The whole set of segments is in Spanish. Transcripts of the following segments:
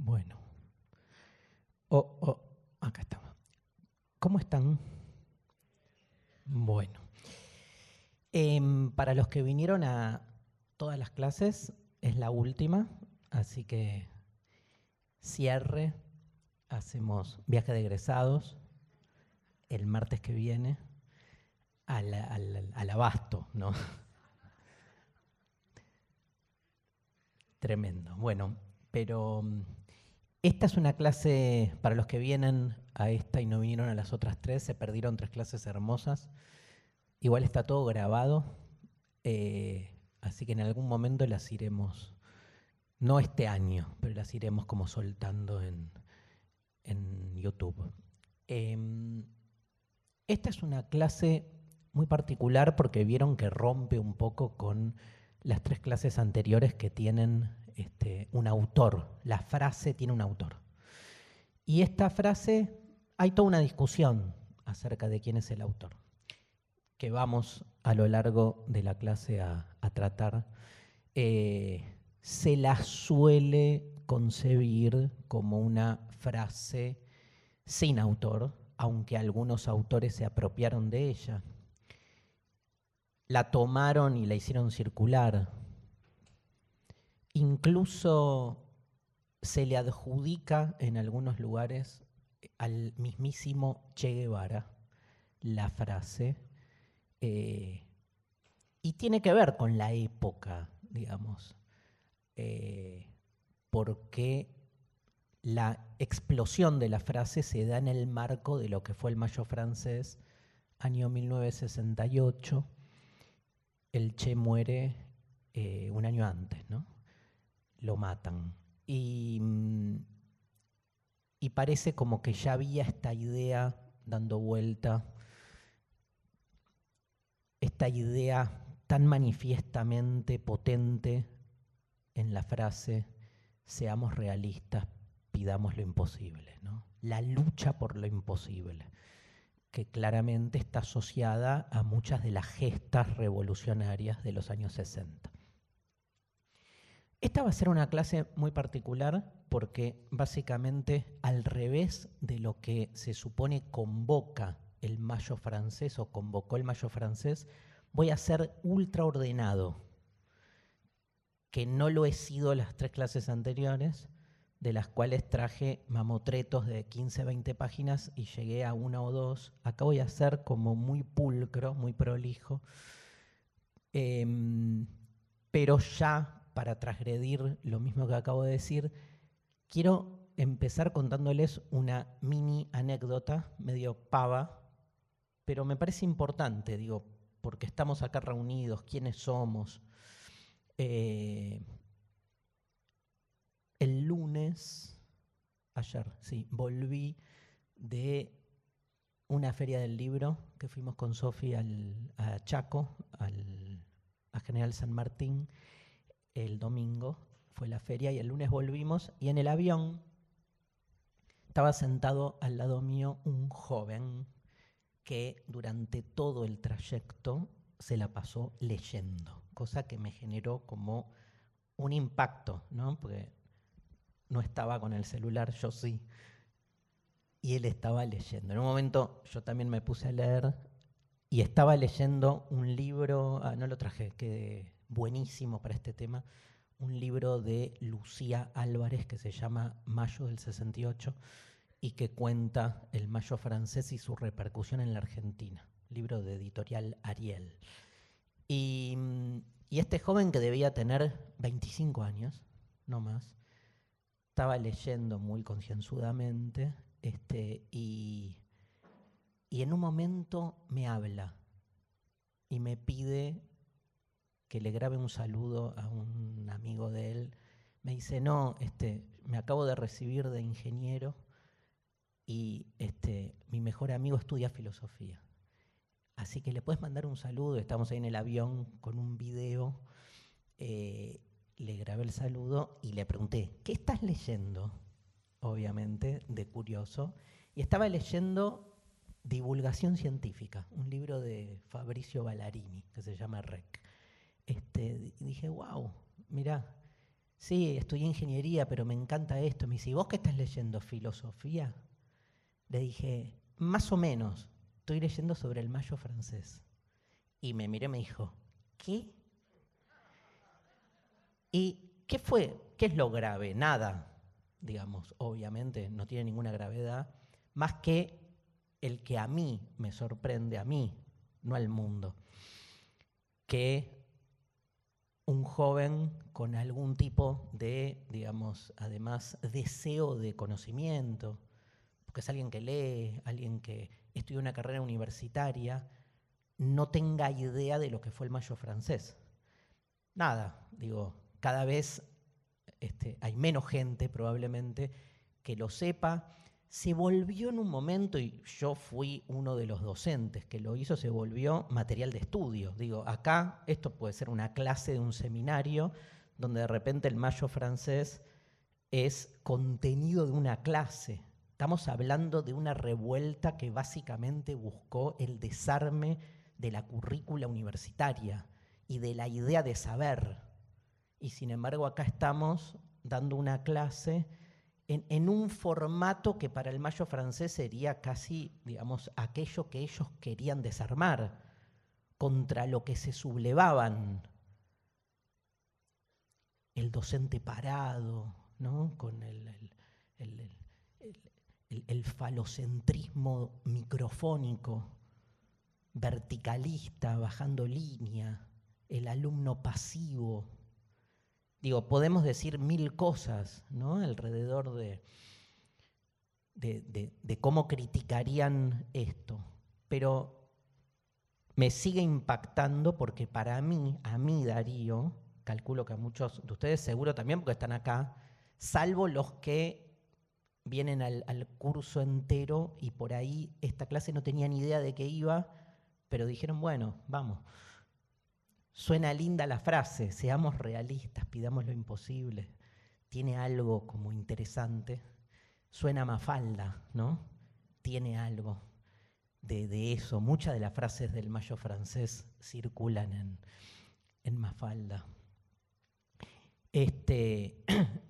Bueno. Acá estamos. ¿Cómo están? Bueno. Para los que vinieron a todas las clases, es la última, así que cierre, hacemos viaje de egresados el martes que viene al Abasto, ¿no? Tremendo. Bueno, pero esta es una clase, para los que vienen a esta y no vinieron a las otras tres, se perdieron 3 clases hermosas. Igual está todo grabado, así que en algún momento las iremos, no este año, pero las iremos como soltando en YouTube. Esta es una clase muy particular porque vieron que rompe un poco con las 3 clases anteriores que tienen un autor. La frase tiene un autor. Y esta frase, hay toda una discusión acerca de quién es el autor, que vamos a lo largo de la clase a tratar. Se la suele concebir como una frase sin autor, aunque algunos autores se apropiaron de ella. La tomaron y la hicieron circular. Incluso se le adjudica en algunos lugares al mismísimo Che Guevara la frase. Y tiene que ver con la época, digamos, porque la explosión de la frase se da en el marco de lo que fue el Mayo francés, año 1968. El Che muere un año antes, ¿no? Lo matan. Y parece como que ya había esta idea dando vuelta, esta idea tan manifiestamente potente en la frase, seamos realistas, pidamos lo imposible, ¿no? La lucha por lo imposible, que claramente está asociada a muchas de las gestas revolucionarias de los años 60. Esta va a ser una clase muy particular porque básicamente al revés de lo que se supone convoca el Mayo francés o convocó el Mayo francés, voy a ser ultra ordenado, que no lo he sido las 3 clases anteriores, de las cuales traje mamotretos de 15, 20 páginas y llegué a 1 o 2. Acá voy a ser como muy pulcro, muy prolijo, pero ya para transgredir lo mismo que acabo de decir, quiero empezar contándoles una mini anécdota, medio pava, pero me parece importante, digo, porque estamos acá reunidos, quiénes somos. El lunes, ayer, sí, volví de una feria del libro que fuimos con Sofi a Chaco, a General San Martín. El domingo fue la feria y el lunes volvimos y en el avión estaba sentado al lado mío un joven que durante todo el trayecto se la pasó leyendo, cosa que me generó como un impacto, ¿no? Porque no estaba con el celular, yo sí, y él estaba leyendo. En un momento yo también me puse a leer y estaba leyendo un libro, no lo traje, que buenísimo para este tema, un libro de Lucía Álvarez que se llama Mayo del 68 y que cuenta el Mayo francés y su repercusión en la Argentina, libro de editorial Ariel. Y este joven que debía tener 25 años, no más, estaba leyendo muy concienzudamente y en un momento me habla y me pide que le grabe un saludo a un amigo de él. Me dice, no, me acabo de recibir de ingeniero y mi mejor amigo estudia filosofía. Así que le puedes mandar un saludo. Estamos ahí en el avión con un video. Le grabé el saludo y le pregunté, ¿qué estás leyendo? Obviamente, de curioso. Y estaba leyendo Divulgación Científica, un libro de Fabrizio Ballarini que se llama REC. Y dije, wow, mirá, sí, estudié ingeniería, pero me encanta esto. Me dice, ¿y vos qué estás leyendo? ¿Filosofía? Le dije, más o menos, estoy leyendo sobre el Mayo francés. Y me miró y me dijo, ¿qué? ¿Y qué fue? ¿Qué es lo grave? Nada, digamos, obviamente, no tiene ninguna gravedad, más que el que a mí me sorprende, a mí, no al mundo, que un joven con algún tipo de, digamos, además, deseo de conocimiento, porque es alguien que lee, alguien que estudia una carrera universitaria, no tenga idea de lo que fue el Mayo francés. Nada, digo, cada vez hay menos gente probablemente que lo sepa. Se volvió en un momento, y yo fui uno de los docentes que lo hizo, se volvió material de estudio. Digo, acá esto puede ser una clase de un seminario donde de repente el Mayo francés es contenido de una clase. Estamos hablando de una revuelta que básicamente buscó el desarme de la currícula universitaria y de la idea de saber. Y sin embargo acá estamos dando una clase en un formato que para el Mayo francés sería casi, digamos, aquello que ellos querían desarmar, contra lo que se sublevaban. El docente parado, ¿no? Con el falocentrismo microfónico, verticalista, bajando línea, el alumno pasivo. Digo, podemos decir mil cosas, ¿no? Alrededor de cómo criticarían esto, pero me sigue impactando porque para mí, a mí Darío, calculo que a muchos de ustedes seguro también porque están acá, salvo los que vienen al curso entero y por ahí esta clase no tenían idea de qué iba, pero dijeron, bueno, vamos. Suena linda la frase, seamos realistas, pidamos lo imposible. Tiene algo como interesante. Suena Mafalda, ¿no? Tiene algo de eso. Muchas de las frases del Mayo francés circulan en Mafalda.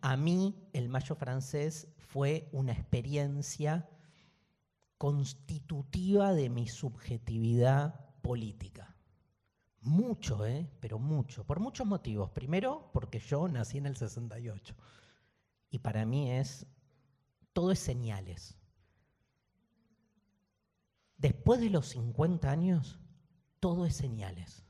A mí el Mayo francés fue una experiencia constitutiva de mi subjetividad política. Mucho, pero mucho, por muchos motivos. Primero, porque yo nací en el 68 y para mí todo es señales. Después de los 50 años, todo es señales.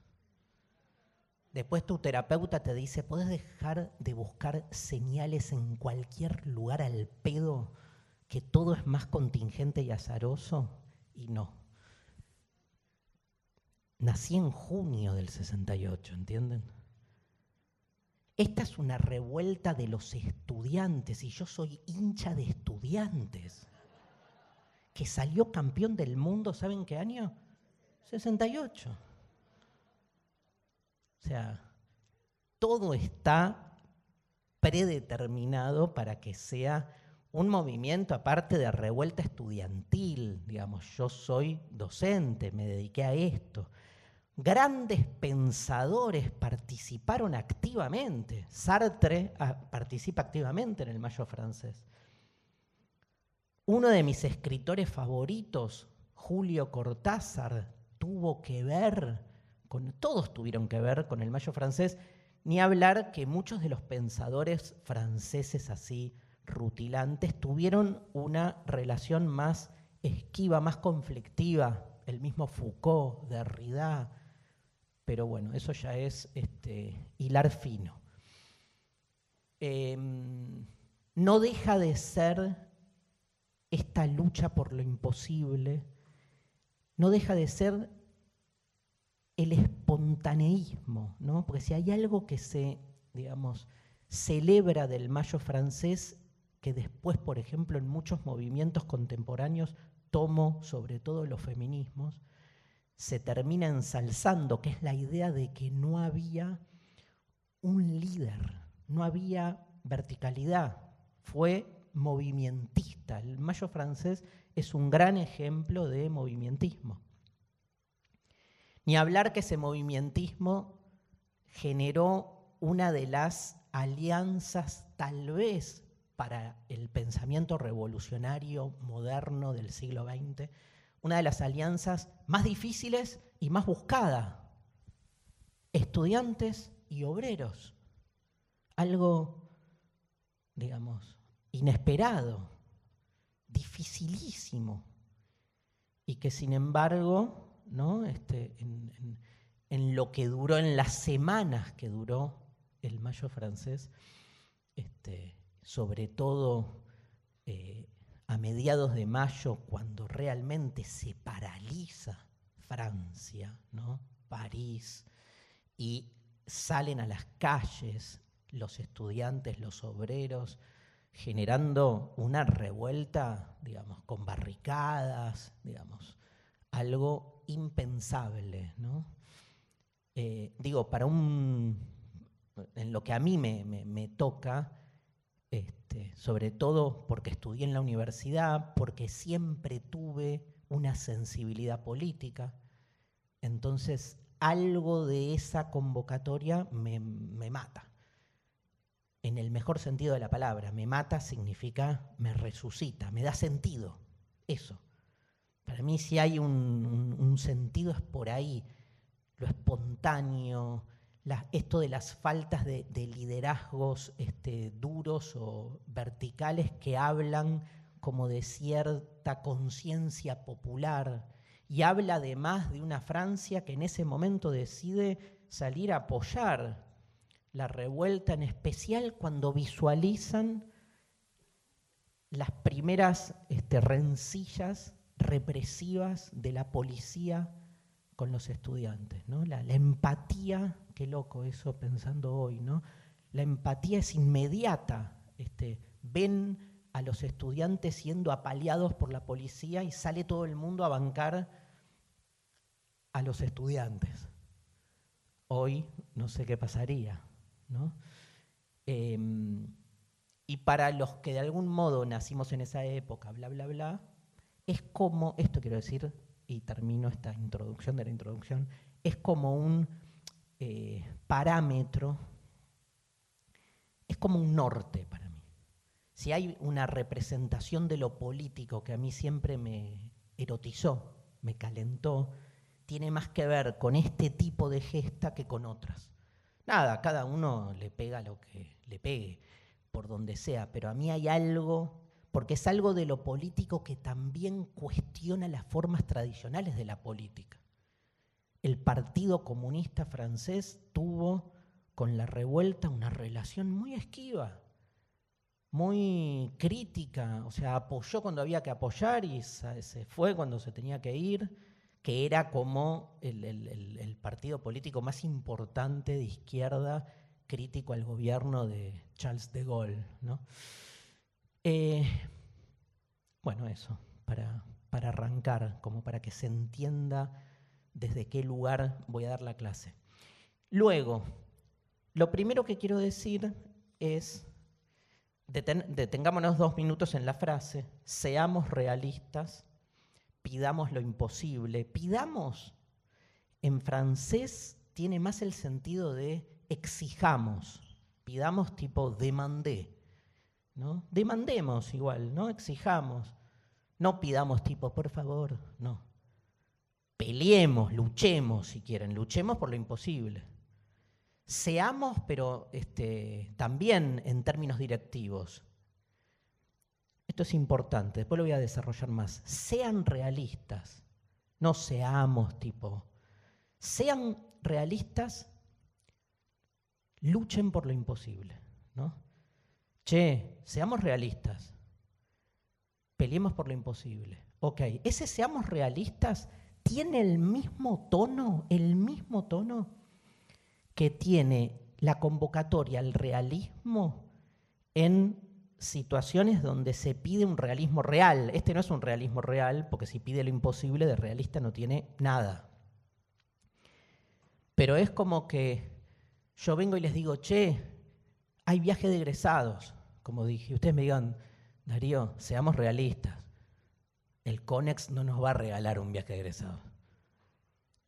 Después tu terapeuta te dice, ¿podés dejar de buscar señales en cualquier lugar al pedo, que todo es más contingente y azaroso? Y no. Nací en junio del 68, ¿entienden? Esta es una revuelta de los estudiantes y yo soy hincha de Estudiantes, que salió campeón del mundo, ¿saben qué año? 68. O sea, todo está predeterminado para que sea un movimiento aparte de revuelta estudiantil. Digamos, yo soy docente, me dediqué a esto. Grandes pensadores participaron activamente. Sartre participa activamente en el Mayo francés. Uno de mis escritores favoritos, Julio Cortázar, tuvo que ver todos tuvieron que ver con el Mayo francés, ni hablar que muchos de los pensadores franceses así rutilantes tuvieron una relación más esquiva, más conflictiva, el mismo Foucault, Derrida, pero bueno, eso ya es hilar fino. No deja de ser esta lucha por lo imposible, no deja de ser el espontaneísmo, ¿no? Porque si hay algo que se, digamos, celebra del Mayo francés, que después, por ejemplo, en muchos movimientos contemporáneos, tomo sobre todo los feminismos, se termina ensalzando, que es la idea de que no había un líder, no había verticalidad, fue movimentista. El Mayo francés es un gran ejemplo de movimentismo. Ni hablar que ese movimentismo generó una de las alianzas tal vez para el pensamiento revolucionario moderno del siglo XX, una de las alianzas más difíciles y más buscadas. Estudiantes y obreros. Algo, digamos, inesperado, dificilísimo, y que sin embargo, ¿no? En lo que duró, en las semanas que duró el Mayo francés, sobre todo a mediados de mayo, cuando realmente se paraliza Francia, ¿no? París, y salen a las calles los estudiantes, los obreros, generando una revuelta, digamos, con barricadas, digamos, algo impensable, ¿no? En lo que a mí me toca, sobre todo porque estudié en la universidad, porque siempre tuve una sensibilidad política, entonces algo de esa convocatoria me mata. En el mejor sentido de la palabra, me mata significa me resucita, me da sentido, eso. Para mí si hay un sentido es por ahí, lo espontáneo, esto de las faltas de liderazgos duros o verticales que hablan como de cierta conciencia popular, y habla además de una Francia que en ese momento decide salir a apoyar la revuelta, en especial cuando visualizan las primeras rencillas represivas de la policía con los estudiantes, ¿no? La empatía, qué loco eso pensando hoy, ¿no? La empatía es inmediata. Ven a los estudiantes siendo apaleados por la policía y sale todo el mundo a bancar a los estudiantes. Hoy no sé qué pasaría, ¿no? Y para los que de algún modo nacimos en esa época, bla, bla, bla, es como, esto quiero decir, y termino esta introducción de la introducción, es como un parámetro, es como un norte para mí. Si hay una representación de lo político que a mí siempre me erotizó, me calentó, tiene más que ver con este tipo de gesta que con otras. Nada, cada uno le pega lo que le pegue, por donde sea, pero a mí hay algo, porque es algo de lo político que también cuestiona las formas tradicionales de la política. El Partido Comunista francés tuvo con la revuelta una relación muy esquiva, muy crítica, o sea, apoyó cuando había que apoyar y se fue cuando se tenía que ir, que era como el partido político más importante de izquierda crítico al gobierno de Charles de Gaulle, ¿no? Bueno, eso, para arrancar, como para que se entienda desde qué lugar voy a dar la clase. Luego, lo primero que quiero decir es, detengámonos 2 minutos en la frase, seamos realistas, pidamos lo imposible. Pidamos, en francés, tiene más el sentido de exijamos, pidamos tipo demandé, ¿no? Demandemos igual, ¿no? Exijamos, no pidamos tipo por favor, no. Peleemos, luchemos si quieren, luchemos por lo imposible. Seamos, pero también en términos directivos. Esto es importante, después lo voy a desarrollar más. Sean realistas, no seamos tipo. Sean realistas, luchen por lo imposible, ¿no? Che, seamos realistas, peleemos por lo imposible. Ok, ese seamos realistas tiene el mismo tono que tiene la convocatoria al realismo en situaciones donde se pide un realismo real. Este no es un realismo real, porque si pide lo imposible, de realista no tiene nada. Pero es como que yo vengo y les digo, che, hay viaje de egresados, como dije. Ustedes me digan, Darío, seamos realistas. El CONEX no nos va a regalar un viaje de egresados.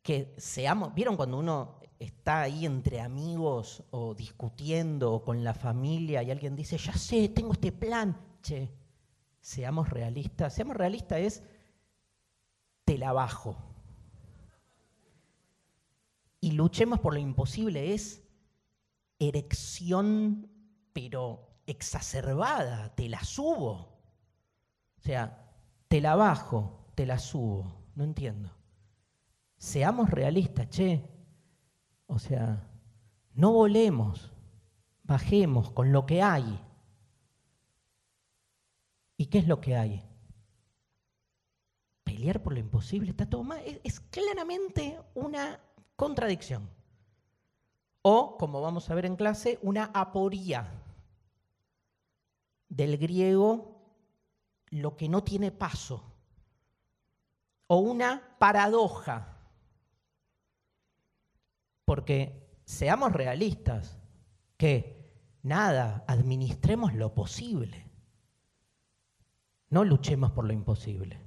Que seamos, ¿vieron cuando uno está ahí entre amigos o discutiendo o con la familia y alguien dice, ya sé, tengo este plan. Che, seamos realistas. Seamos realistas es, te la bajo. Y luchemos por lo imposible es erección, pero exacerbada, te la subo. O sea, te la bajo, te la subo. No entiendo. Seamos realistas, che. O sea, no volemos, bajemos con lo que hay. ¿Y qué es lo que hay? Pelear por lo imposible, está todo mal. Es claramente una contradicción. O, como vamos a ver en clase, una aporía. Del griego, lo que no tiene paso. O una paradoja. Porque seamos realistas, que nada, administremos lo posible. No luchemos por lo imposible.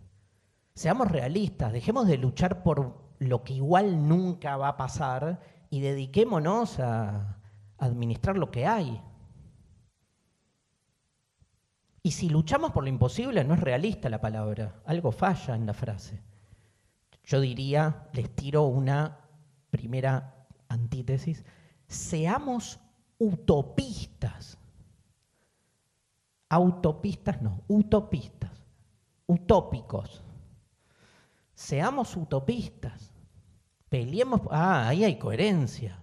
Seamos realistas, dejemos de luchar por lo que igual nunca va a pasar y dediquémonos a administrar lo que hay. Y si luchamos por lo imposible, no es realista la palabra, algo falla en la frase. Yo diría, les tiro una primera antítesis, seamos utopistas. Autopistas no, utopistas, utópicos. Seamos utopistas. Peleemos, ahí hay coherencia.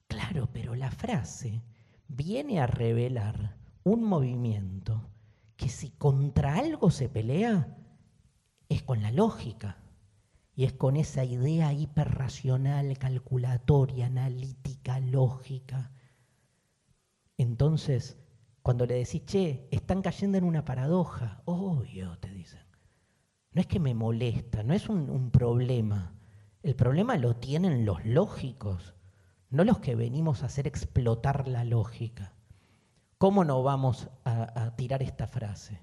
Claro, pero la frase viene a revelar un movimiento que si contra algo se pelea, es con la lógica. Y es con esa idea hiperracional, calculatoria, analítica, lógica. Entonces, cuando le decís, che, están cayendo en una paradoja, obvio, te dicen. No es que me molesta, no es un problema. El problema lo tienen los lógicos, no los que venimos a hacer explotar la lógica. ¿Cómo no vamos a tirar esta frase?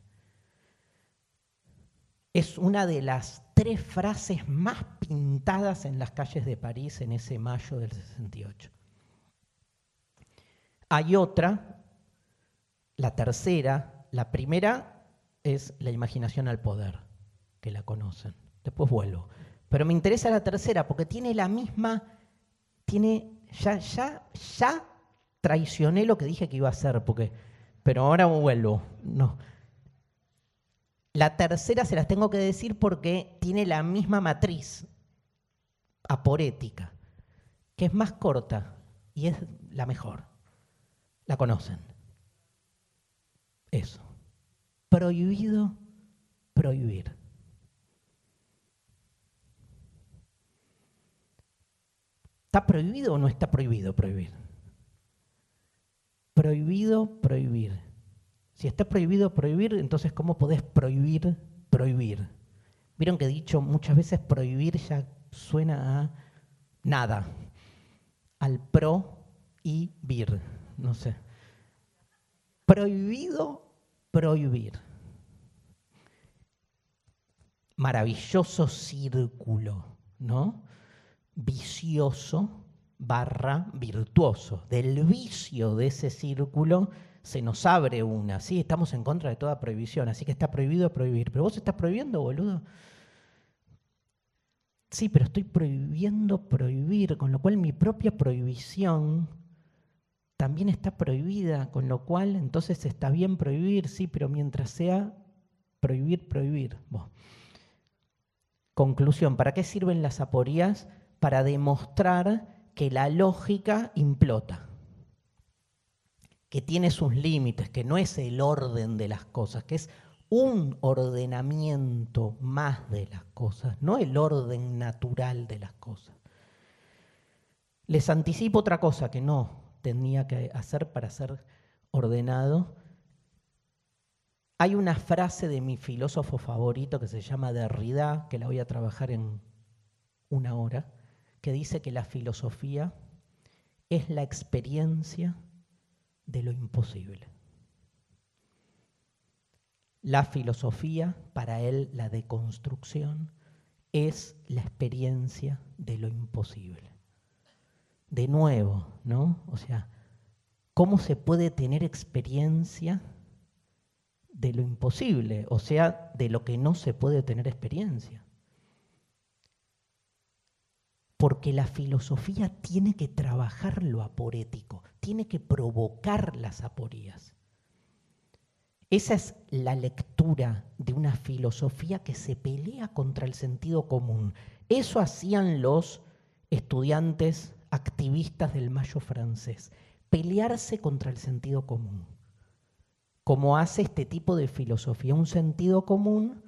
Es una de las 3 frases más pintadas en las calles de París en ese mayo del 68. Hay otra, la tercera, la primera es la imaginación al poder, que la conocen. Después vuelvo. Pero me interesa la tercera porque tiene la misma, ya traicioné lo que dije que iba a hacer, pero ahora vuelvo. No. La tercera se las tengo que decir porque tiene la misma matriz aporética, que es más corta y es la mejor. La conocen. Eso. Prohibido prohibir. ¿Está prohibido o no está prohibido prohibir? Prohibido prohibir. Si está prohibido prohibir, entonces ¿cómo podés prohibir prohibir? Vieron que he dicho muchas veces prohibir ya suena a nada, al pro y vir, no sé. Prohibido prohibir. Maravilloso círculo, ¿no? Vicioso / virtuoso. Del vicio de ese círculo se nos abre una, ¿sí? Estamos en contra de toda prohibición, así que está prohibido prohibir. ¿Pero vos estás prohibiendo, boludo? Sí, pero estoy prohibiendo prohibir, con lo cual mi propia prohibición también está prohibida, con lo cual entonces está bien prohibir, sí, pero mientras sea prohibir, prohibir. Bueno. Conclusión, ¿para qué sirven las aporías? Para demostrar que la lógica implota, que tiene sus límites, que no es el orden de las cosas, que es un ordenamiento más de las cosas, no el orden natural de las cosas. Les anticipo otra cosa que no tenía que hacer para ser ordenado. Hay una frase de mi filósofo favorito que se llama Derrida, que la voy a trabajar en 1 hora, que dice que la filosofía es la experiencia de lo imposible. La filosofía, para él, la deconstrucción, es la experiencia de lo imposible. de nuevo, ¿no? O sea, ¿cómo se puede tener experiencia de lo imposible? O sea, de lo que no se puede tener experiencia. Porque la filosofía tiene que trabajar lo aporético, tiene que provocar las aporías. Esa es la lectura de una filosofía que se pelea contra el sentido común. Eso hacían los estudiantes activistas del Mayo francés, pelearse contra el sentido común. Como hace este tipo de filosofía, un sentido común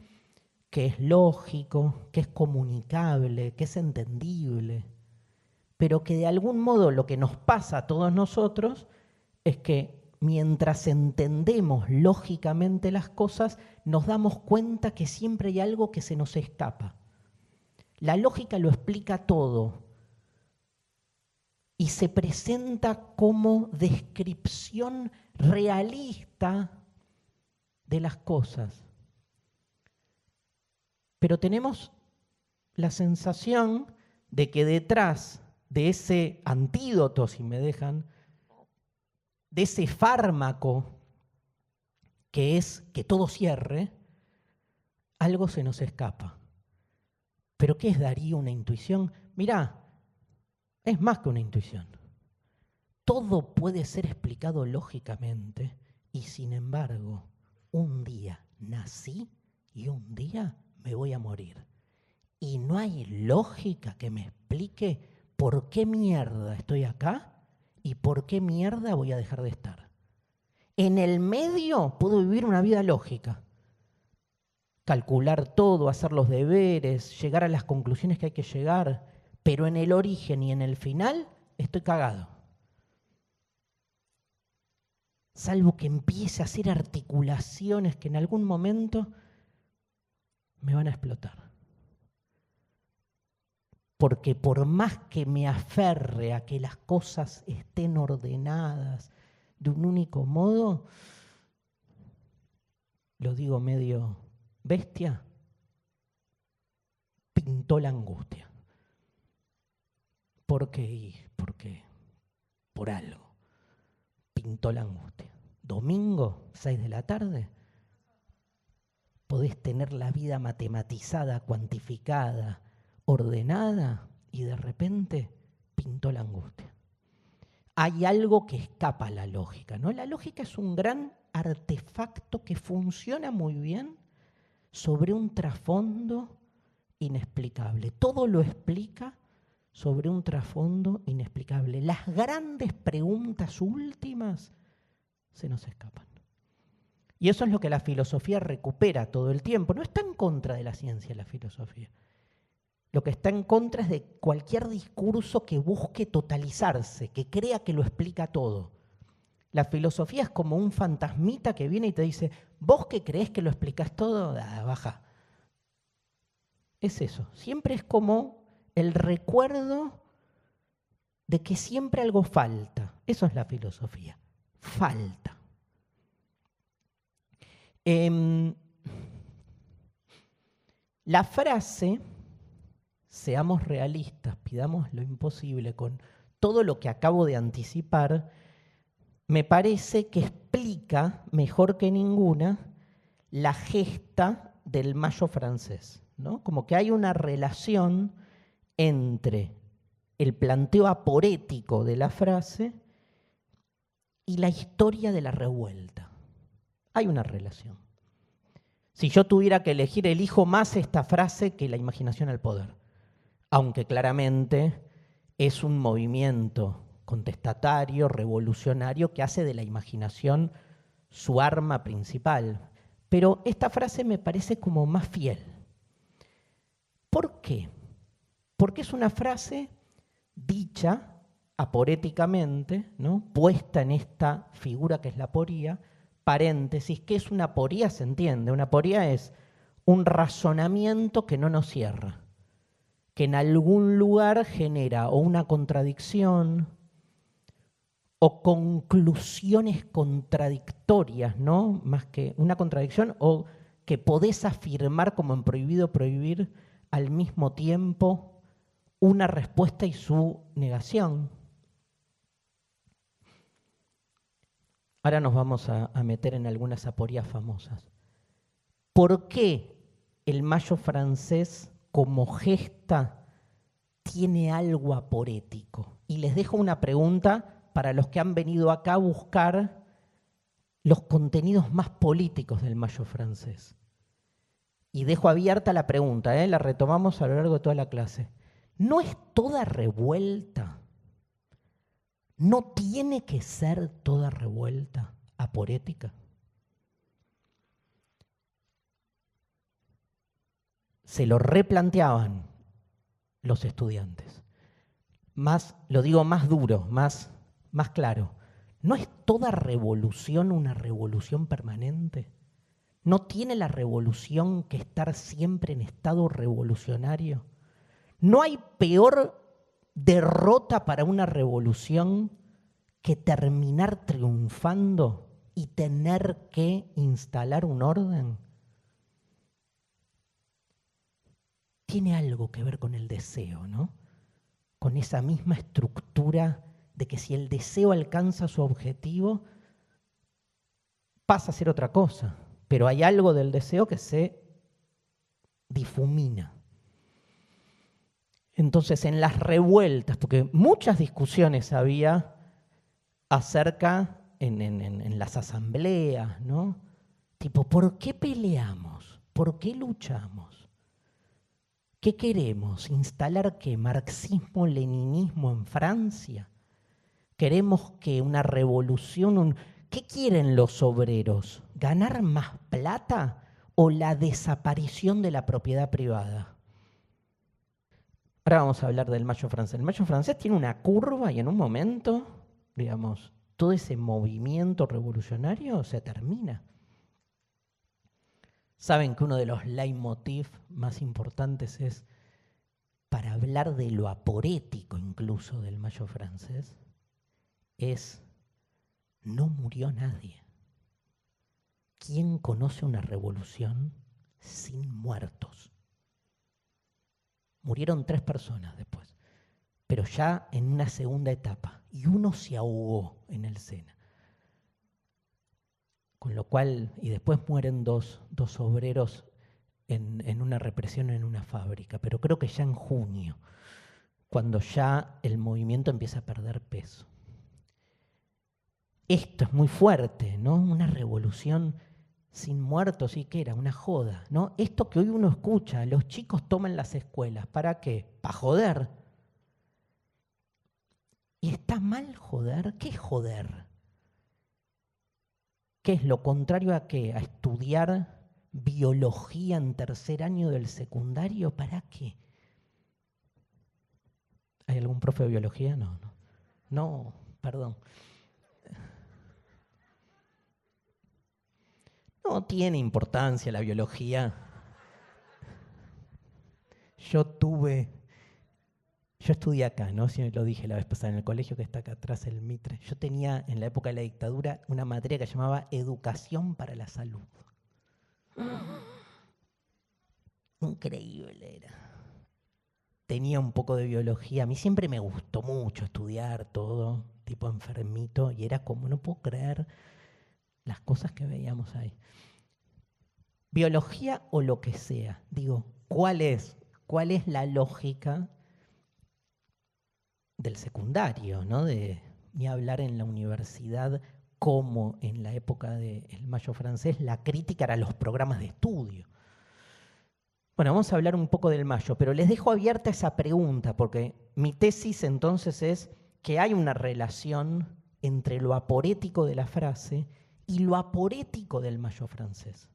que es lógico, que es comunicable, que es entendible, pero que de algún modo lo que nos pasa a todos nosotros es que mientras entendemos lógicamente las cosas, nos damos cuenta que siempre hay algo que se nos escapa. La lógica lo explica todo y se presenta como descripción realista de las cosas. Pero tenemos la sensación de que detrás de ese antídoto, si me dejan, de ese fármaco que es que todo cierre, algo se nos escapa. ¿Pero qué es, Darío, una intuición? Mirá, es más que una intuición. Todo puede ser explicado lógicamente y sin embargo, un día nací y un día me voy a morir. Y no hay lógica que me explique por qué mierda estoy acá y por qué mierda voy a dejar de estar. En el medio puedo vivir una vida lógica. Calcular todo, hacer los deberes, llegar a las conclusiones que hay que llegar, pero en el origen y en el final estoy cagado. Salvo que empiece a hacer articulaciones que en algún momento me van a explotar. Porque por más que me aferre a que las cosas estén ordenadas de un único modo, lo digo medio bestia, pintó la angustia. ¿Por qué? Porque por algo pintó la angustia. Domingo, 6 de la tarde, podés tener la vida matematizada, cuantificada, ordenada, y de repente pintó la angustia. Hay algo que escapa a la lógica, ¿no? La lógica es un gran artefacto que funciona muy bien sobre un trasfondo inexplicable. Todo lo explica sobre un trasfondo inexplicable. Las grandes preguntas últimas se nos escapan. Y eso es lo que la filosofía recupera todo el tiempo. No está en contra de la ciencia la filosofía. Lo que está en contra es de cualquier discurso que busque totalizarse, que crea que lo explica todo. La filosofía es como un fantasmita que viene y te dice, ¿vos que creés que lo explicás todo? Baja. Es eso. Siempre es como el recuerdo de que siempre algo falta. Eso es la filosofía. Falta. La frase, seamos realistas, pidamos lo imposible, con todo lo que acabo de anticipar, me parece que explica mejor que ninguna la gesta del Mayo francés, ¿no? Como que hay una relación entre el planteo aporético de la frase y la historia de la revuelta. Hay una relación. Si yo tuviera que elegir, elijo más esta frase que la imaginación al poder, aunque claramente es un movimiento contestatario, revolucionario, que hace de la imaginación su arma principal. Pero esta frase me parece como más fiel. ¿Por qué? Porque es una frase dicha aporéticamente, ¿no? Puesta en esta figura que es la aporía, paréntesis. ¿Qué es una aporía? Se entiende. Una aporía es un razonamiento que no nos cierra, que en algún lugar genera o una contradicción o conclusiones contradictorias, ¿no? Más que una contradicción, o que podés afirmar como en Prohibido Prohibir al mismo tiempo una respuesta y su negación. Ahora nos vamos a meter en algunas aporías famosas. ¿Por qué el Mayo francés como gesta tiene algo aporético? Y les dejo una pregunta para los que han venido acá a buscar los contenidos más políticos del Mayo francés. Y dejo abierta la pregunta, la retomamos a lo largo de toda la clase. ¿No es toda revuelta? ¿No tiene que ser toda revuelta aporética? Se lo replanteaban los estudiantes. Lo digo más duro, más claro. ¿No es toda revolución una revolución permanente? ¿No tiene la revolución que estar siempre en estado revolucionario? ¿No hay peor derrota para una revolución que terminar triunfando y tener que instalar un orden? Tiene algo que ver con el deseo, ¿no? Con esa misma estructura de que si el deseo alcanza su objetivo, pasa a ser otra cosa. Pero hay algo del deseo que se difumina. Entonces, en las revueltas, porque muchas discusiones había acerca en las asambleas, ¿no? Tipo, ¿por qué peleamos? ¿Por qué luchamos? ¿Qué queremos? ¿Instalar qué? ¿Marxismo, leninismo en Francia? ¿Queremos que una revolución? ¿Qué quieren los obreros? ¿Ganar más plata o la desaparición de la propiedad privada? Ahora vamos a hablar del Mayo francés. El Mayo francés tiene una curva y en un momento, digamos, todo ese movimiento revolucionario se termina. Saben que uno de los leitmotiv más importantes es, para hablar de lo aporético incluso del Mayo francés, es: no murió nadie. ¿Quién conoce una revolución sin muertos? Murieron 3 personas después, pero ya en una segunda etapa, y uno se ahogó en el Sena. Con lo cual, y después mueren dos obreros en una represión en una fábrica, pero creo que ya en junio, cuando ya el movimiento empieza a perder peso. Esto es muy fuerte, ¿no? Una revolución sin muertos, ¿y qué era? Una joda, ¿no? Esto que hoy uno escucha, los chicos toman las escuelas, ¿para qué? ¿Para joder? ¿Y está mal joder? ¿Qué es joder? ¿Qué es lo contrario a qué? ¿A estudiar biología en tercer año del secundario? ¿Para qué? ¿Hay algún profe de biología? No, perdón. No tiene importancia la biología. Yo estudié acá, ¿no? Si lo dije la vez pasada, en el colegio que está acá atrás, el Mitre. Yo tenía en la época de la dictadura una materia que se llamaba Educación para la Salud. Increíble era. Tenía un poco de biología. A mí siempre me gustó mucho estudiar todo, tipo enfermito, y era como, no puedo creer las cosas que veíamos ahí. Biología o lo que sea. Digo, ¿cuál es la lógica del secundario, ¿no? De ni hablar en la universidad, como en la época del Mayo francés, la crítica era los programas de estudio. Bueno, vamos a hablar un poco del Mayo, pero les dejo abierta esa pregunta, porque mi tesis entonces es que hay una relación entre lo aporético de la frase y lo aporético del Mayo francés.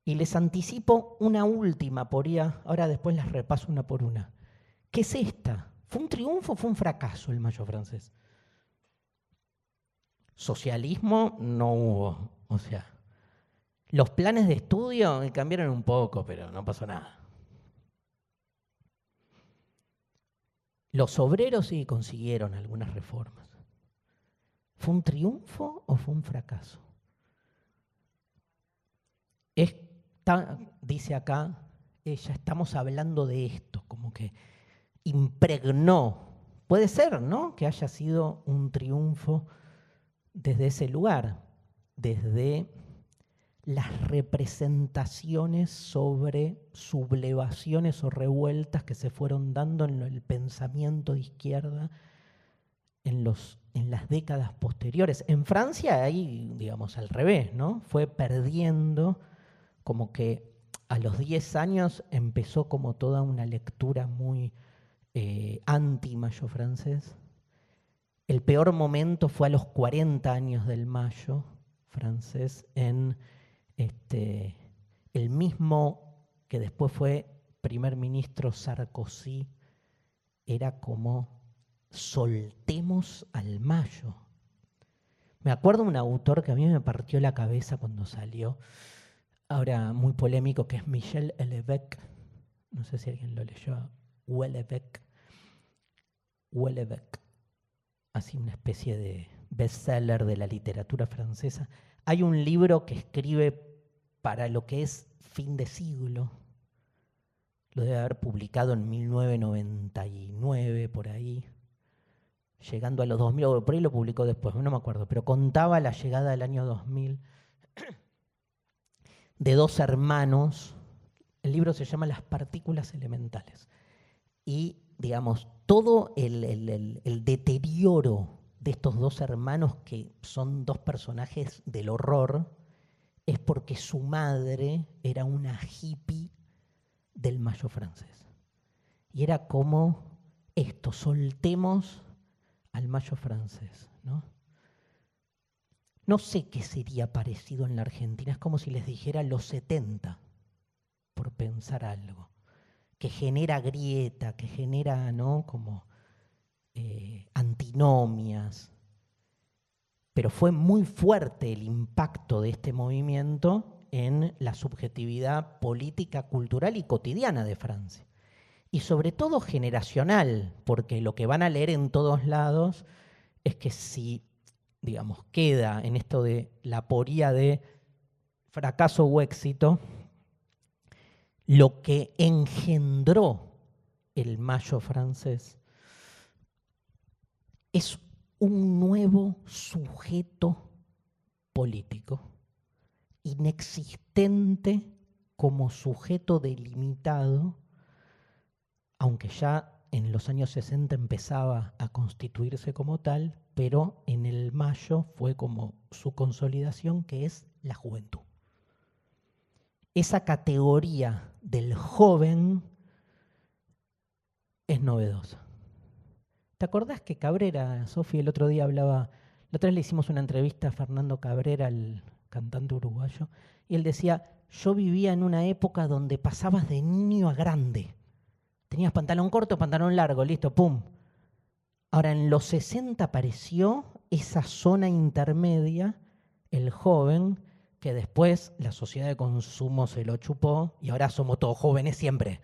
Y les anticipo una última aporía, ahora después las repaso una por una. ¿Qué es esta? ¿Fue un triunfo o fue un fracaso el Mayo francés? Socialismo no hubo, o sea, los planes de estudio cambiaron un poco, pero no pasó nada. Los obreros sí consiguieron algunas reformas. ¿Fue un triunfo o fue un fracaso? Dice acá, ya estamos hablando de esto, como que impregnó. Puede ser, ¿no?, que haya sido un triunfo desde ese lugar, desde las representaciones sobre sublevaciones o revueltas que se fueron dando en el pensamiento de izquierda en las décadas posteriores. En Francia ahí, digamos, al revés, ¿no? Fue perdiendo, como que a los 10 años empezó como toda una lectura muy anti-mayo francés. El peor momento fue a los 40 años del mayo francés en el mismo que después fue primer ministro Sarkozy, era como soltemos al mayo. Me acuerdo de un autor que a mí me partió la cabeza cuando salió, ahora muy polémico, que es Michel Houellebecq. No sé si alguien lo leyó. Houellebecq, así una especie de bestseller de la literatura francesa. Hay un libro que escribe para lo que es fin de siglo, lo debe haber publicado en 1999, por ahí, llegando a los 2000, o por ahí lo publicó después, no me acuerdo, pero contaba la llegada del año 2000 de dos hermanos. El libro se llama Las partículas elementales. Y, digamos, todo el deterioro de estos dos hermanos, que son dos personajes del horror, es porque su madre era una hippie del mayo francés. Y era como esto, soltemos al mayo francés, ¿no? No sé qué sería parecido en la Argentina, es como si les dijera los 70, por pensar algo, que genera grieta, que genera, ¿no?, como antinomias. Pero fue muy fuerte el impacto de este movimiento en la subjetividad política, cultural y cotidiana de Francia. Y sobre todo generacional, porque lo que van a leer en todos lados es que si, digamos, queda en esto de la aporía de fracaso o éxito, lo que engendró el mayo francés es un nuevo sujeto político, inexistente como sujeto delimitado, aunque ya en los años 60 empezaba a constituirse como tal, pero en el mayo fue como su consolidación, que es la juventud. Esa categoría del joven es novedosa. ¿Te acordás que Cabrera, Sofía, el otro día hablaba, la otra vez le hicimos una entrevista a Fernando Cabrera, el cantante uruguayo, y él decía, yo vivía en una época donde pasabas de niño a grande. Tenías pantalón corto, pantalón largo, listo, pum. Ahora, en los 60 apareció esa zona intermedia, el joven, que después la sociedad de consumo se lo chupó y ahora somos todos jóvenes siempre.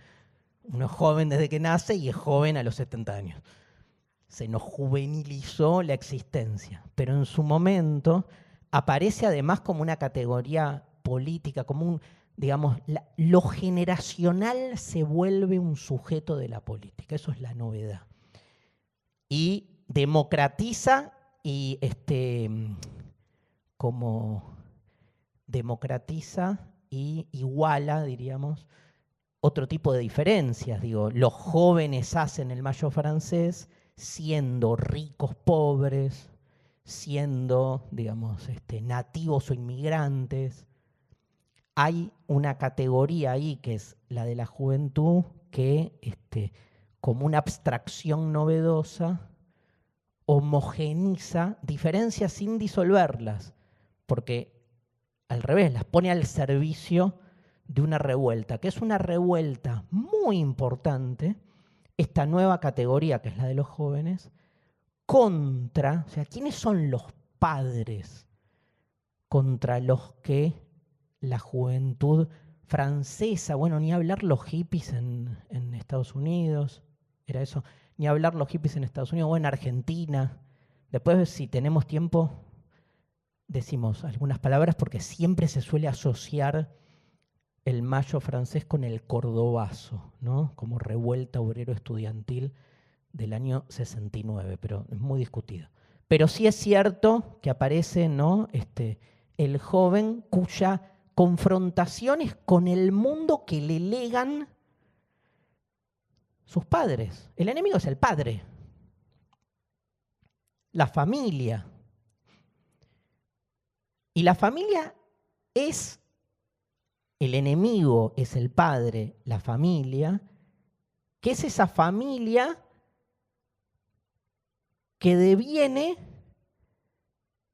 Uno es joven desde que nace y es joven a los 70 años. Se nos juvenilizó la existencia, pero en su momento aparece además como una categoría política, como un, digamos, lo generacional se vuelve un sujeto de la política, eso es la novedad. Y democratiza y como democratiza y iguala, diríamos, otro tipo de diferencias. Digo, los jóvenes hacen el mayo francés siendo ricos, pobres, siendo, digamos, nativos o inmigrantes. Hay una categoría ahí que es la de la juventud que, como una abstracción novedosa, homogeniza diferencias sin disolverlas, porque al revés, las pone al servicio de una revuelta, que es una revuelta muy importante, esta nueva categoría que es la de los jóvenes, contra, o sea, ¿quiénes son los padres contra los que la juventud francesa, bueno, ni hablar los hippies en Estados Unidos, era eso, ni hablar los hippies en Estados Unidos o en Argentina? Después, si tenemos tiempo, decimos algunas palabras porque siempre se suele asociar el mayo francés con el cordobazo, ¿no?, como revuelta obrero estudiantil del año 69, pero es muy discutido. Pero sí es cierto que aparece, ¿no? El joven cuya confrontación es con el mundo que le legan sus padres. El enemigo es el padre, la familia. Y la familia es, el enemigo es el padre, la familia, que es esa familia que deviene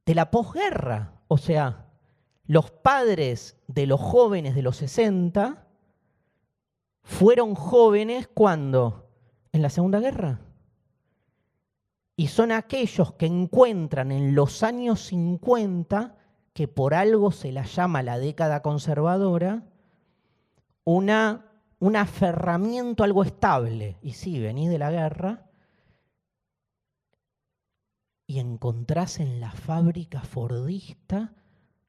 de la posguerra. O sea, los padres de los jóvenes de los 60 fueron jóvenes ¿cuándo? En la Segunda Guerra. Y son aquellos que encuentran en los años 50, que por algo se la llama la década conservadora, un aferramiento a algo estable. Y sí, venís de la guerra y encontrás en la fábrica fordista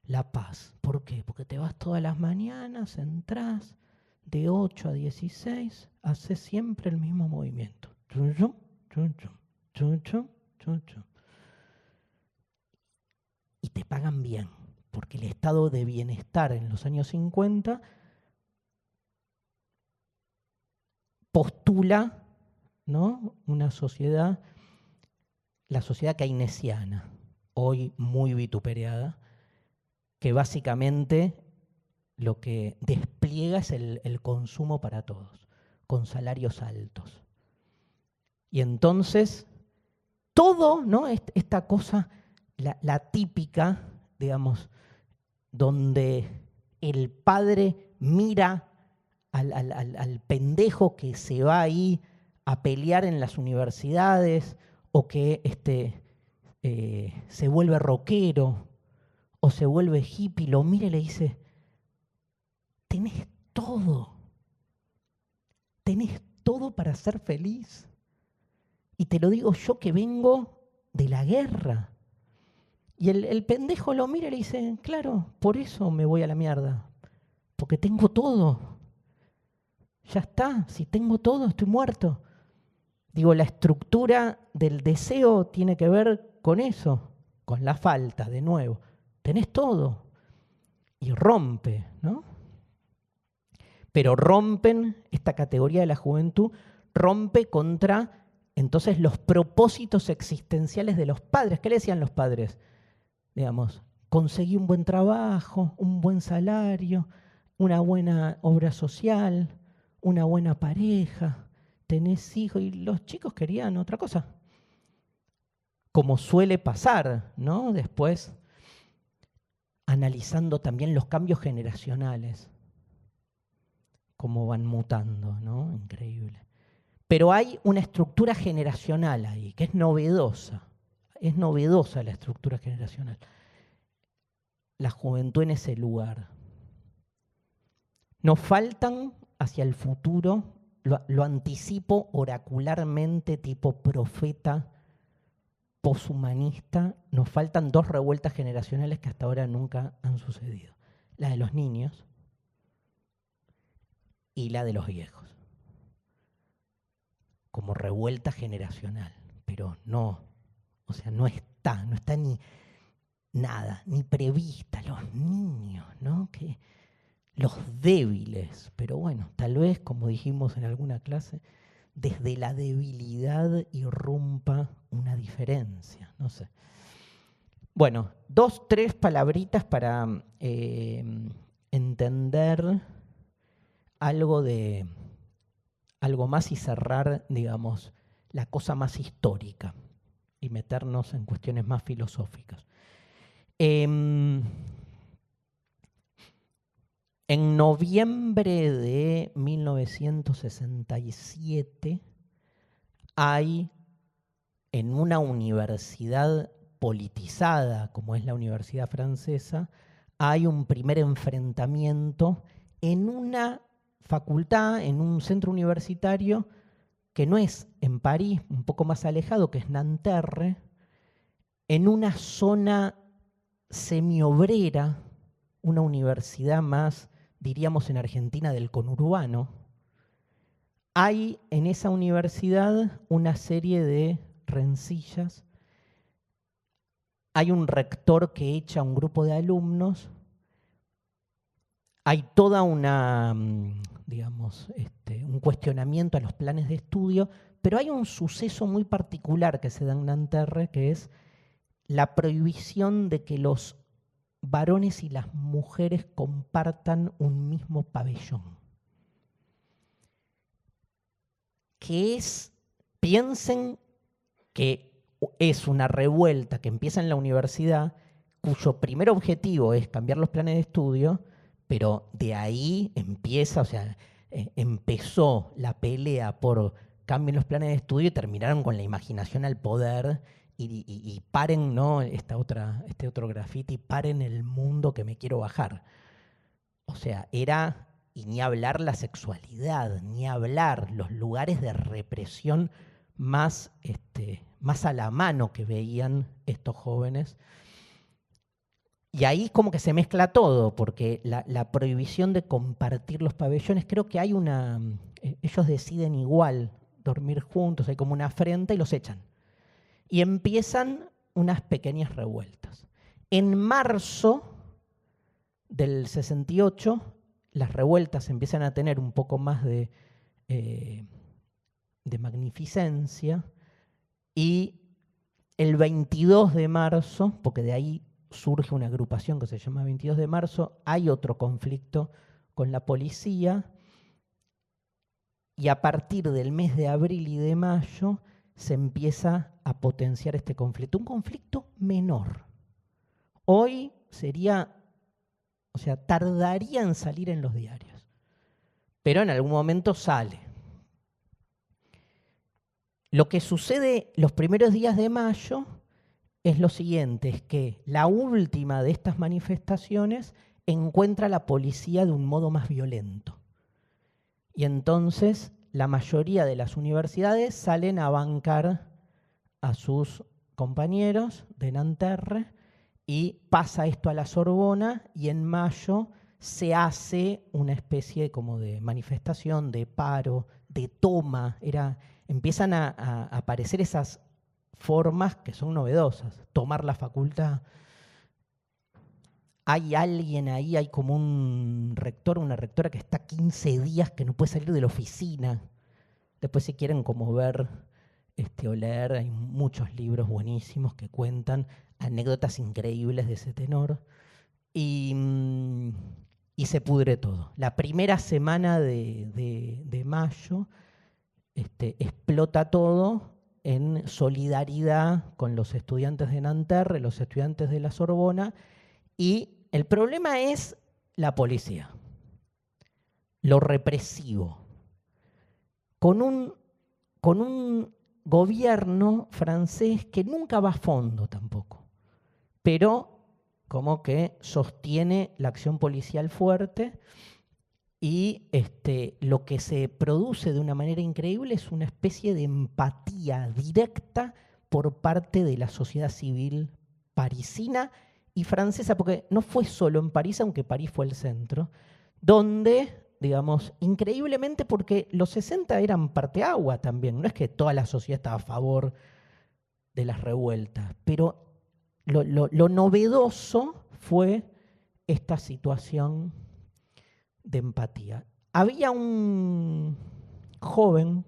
la paz. ¿Por qué? Porque te vas todas las mañanas, entrás de 8 a 16, haces siempre el mismo movimiento. Chum, chum, chum, chum, chum, chum, chum, chum. Y te pagan bien, porque el estado de bienestar en los años 50 postula, ¿no?, una sociedad, la sociedad keynesiana, hoy muy vituperiada, que básicamente lo que despliega es el consumo para todos, con salarios altos. Y entonces, todo, ¿no?, esta cosa, la típica, digamos, donde el padre mira al pendejo que se va ahí a pelear en las universidades, o que se vuelve rockero, o se vuelve hippie, lo mira y le dice: tenés todo para ser feliz. Y te lo digo yo que vengo de la guerra. Y el pendejo lo mira y le dice: claro, por eso me voy a la mierda, porque tengo todo. Ya está, si tengo todo, estoy muerto. Digo, la estructura del deseo tiene que ver con eso, con la falta, de nuevo. Tenés todo. Y rompe, ¿no? Pero rompen, esta categoría de la juventud, rompe contra, entonces, los propósitos existenciales de los padres. ¿Qué le decían los padres? Digamos, conseguí un buen trabajo, un buen salario, una buena obra social, una buena pareja, tenés hijos, y los chicos querían otra cosa. Como suele pasar, ¿no? Después, analizando también los cambios generacionales, cómo van mutando, ¿no? Increíble. Pero hay una estructura generacional ahí, que es novedosa. Es novedosa la estructura generacional. La juventud en ese lugar. Nos faltan hacia el futuro, lo anticipo oracularmente, tipo profeta poshumanista, nos faltan 2 revueltas generacionales que hasta ahora nunca han sucedido. La de los niños y la de los viejos. Como revuelta generacional, pero no, o sea, no está ni nada, ni prevista. Los niños, ¿no? Que los débiles, pero bueno, tal vez, como dijimos en alguna clase, desde la debilidad irrumpa una diferencia, no sé. Bueno, 2, 3 palabritas para entender algo más y cerrar, digamos, la cosa más histórica y meternos en cuestiones más filosóficas. En noviembre de 1967 hay en una universidad politizada como es la Universidad Francesa, hay un primer enfrentamiento en una facultad, en un centro universitario que no es en París, un poco más alejado, que es Nanterre, en una zona semiobrera, una universidad más, diríamos en Argentina, del conurbano. Hay en esa universidad una serie de rencillas hay un rector que echa a un grupo de alumnos, hay toda una, digamos, un cuestionamiento a los planes de estudio, pero hay un suceso muy particular que se da en Nanterre, que es la prohibición de que los varones y las mujeres compartan un mismo pabellón. Que es, piensen que es una revuelta que empieza en la universidad, cuyo primer objetivo es cambiar los planes de estudio, pero de ahí empieza, o sea, empezó la pelea por cambien los planes de estudio y terminaron con la imaginación al poder y paren, ¿no? este otro graffiti, paren el mundo que me quiero bajar. O sea, era, y ni hablar la sexualidad, ni hablar los lugares de represión más a la mano que veían estos jóvenes. Y ahí como que se mezcla todo, porque la prohibición de compartir los pabellones, creo que hay ellos deciden igual dormir juntos, hay como una afrenta y los echan. Y empiezan unas pequeñas revueltas. En marzo del 68, las revueltas empiezan a tener un poco más de magnificencia, y el 22 de marzo, porque de ahí surge una agrupación que se llama 22 de marzo, hay otro conflicto con la policía, y a partir del mes de abril y de mayo se empieza a potenciar este conflicto. Un conflicto menor. Hoy sería, o sea, tardaría en salir en los diarios, pero en algún momento sale. Lo que sucede los primeros días de mayo es lo siguiente, es que la última de estas manifestaciones encuentra a la policía de un modo más violento. Y entonces la mayoría de las universidades salen a bancar a sus compañeros de Nanterre, y pasa esto a la Sorbona, y en mayo se hace una especie como de manifestación, de paro, de toma. Empiezan a aparecer esas formas que son novedosas. Tomar la facultad. Hay alguien ahí, hay como un rector, una rectora que está 15 días que no puede salir de la oficina. Después, si quieren como ver o leer, hay muchos libros buenísimos que cuentan anécdotas increíbles de ese tenor. Y se pudre todo. La primera semana de mayo explota todo en solidaridad con los estudiantes de Nanterre, los estudiantes de la Sorbona, y el problema es la policía, lo represivo, con un gobierno francés que nunca va a fondo tampoco, pero como que sostiene la acción policial fuerte, y lo que se produce de una manera increíble es una especie de empatía directa por parte de la sociedad civil parisina y francesa, porque no fue solo en París, aunque París fue el centro, donde, digamos, increíblemente, porque los 60 eran parteagua también, no es que toda la sociedad estaba a favor de las revueltas, pero lo novedoso fue esta situación de empatía. Había un joven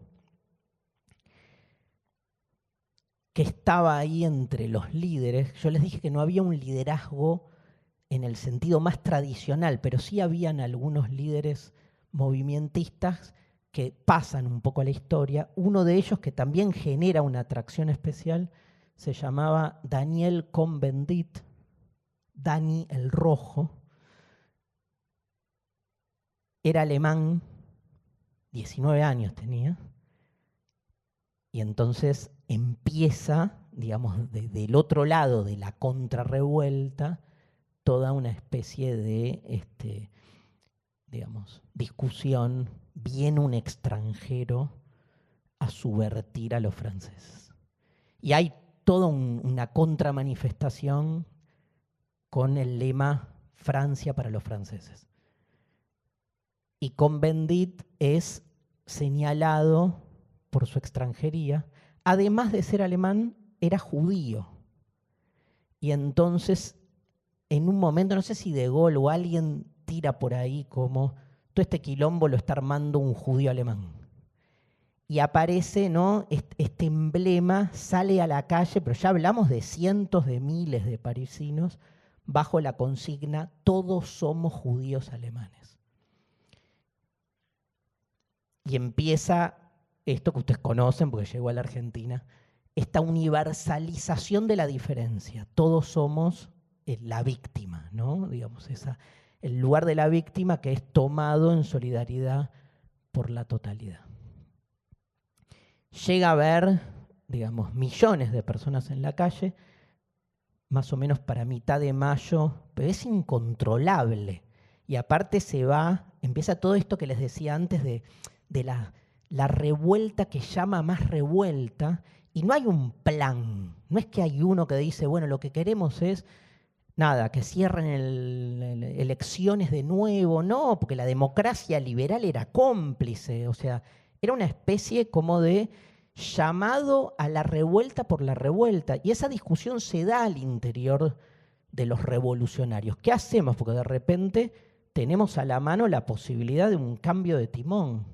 que estaba ahí entre los líderes. Yo les dije que no había un liderazgo en el sentido más tradicional, pero sí habían algunos líderes movimentistas que pasan un poco a la historia. Uno de ellos, que también genera una atracción especial, se llamaba Daniel Cohn-Bendit, Dani el Rojo. Era alemán, 19 años tenía, y entonces empieza, digamos, del otro lado de la contrarrevuelta, toda una especie de, digamos, discusión. Viene un extranjero a subvertir a los franceses. Y hay toda una contramanifestación con el lema Francia para los franceses. Y Cohn-Bendit es señalado por su extranjería. Además de ser alemán, era judío. Y entonces, en un momento, no sé si De Gaulle o alguien tira por ahí como todo este quilombo lo está armando un judío alemán. Y aparece, ¿no?, este emblema, sale a la calle, pero ya hablamos de cientos de miles de parisinos, bajo la consigna, todos somos judíos alemanes. Y empieza esto que ustedes conocen, porque llegó a la Argentina, esta universalización de la diferencia. Todos somos la víctima, ¿no? Digamos, el lugar de la víctima que es tomado en solidaridad por la totalidad. Llega a haber, digamos, millones de personas en la calle, más o menos para mitad de mayo, pero es incontrolable. Y aparte empieza todo esto que les decía antes de la revuelta que llama más revuelta, y no hay un plan. No es que hay uno que dice, bueno, lo que queremos es, nada, que cierren elecciones de nuevo. No, porque la democracia liberal era cómplice. O sea, era una especie como de llamado a la revuelta por la revuelta. Y esa discusión se da al interior de los revolucionarios. ¿Qué hacemos? Porque de repente tenemos a la mano la posibilidad de un cambio de timón.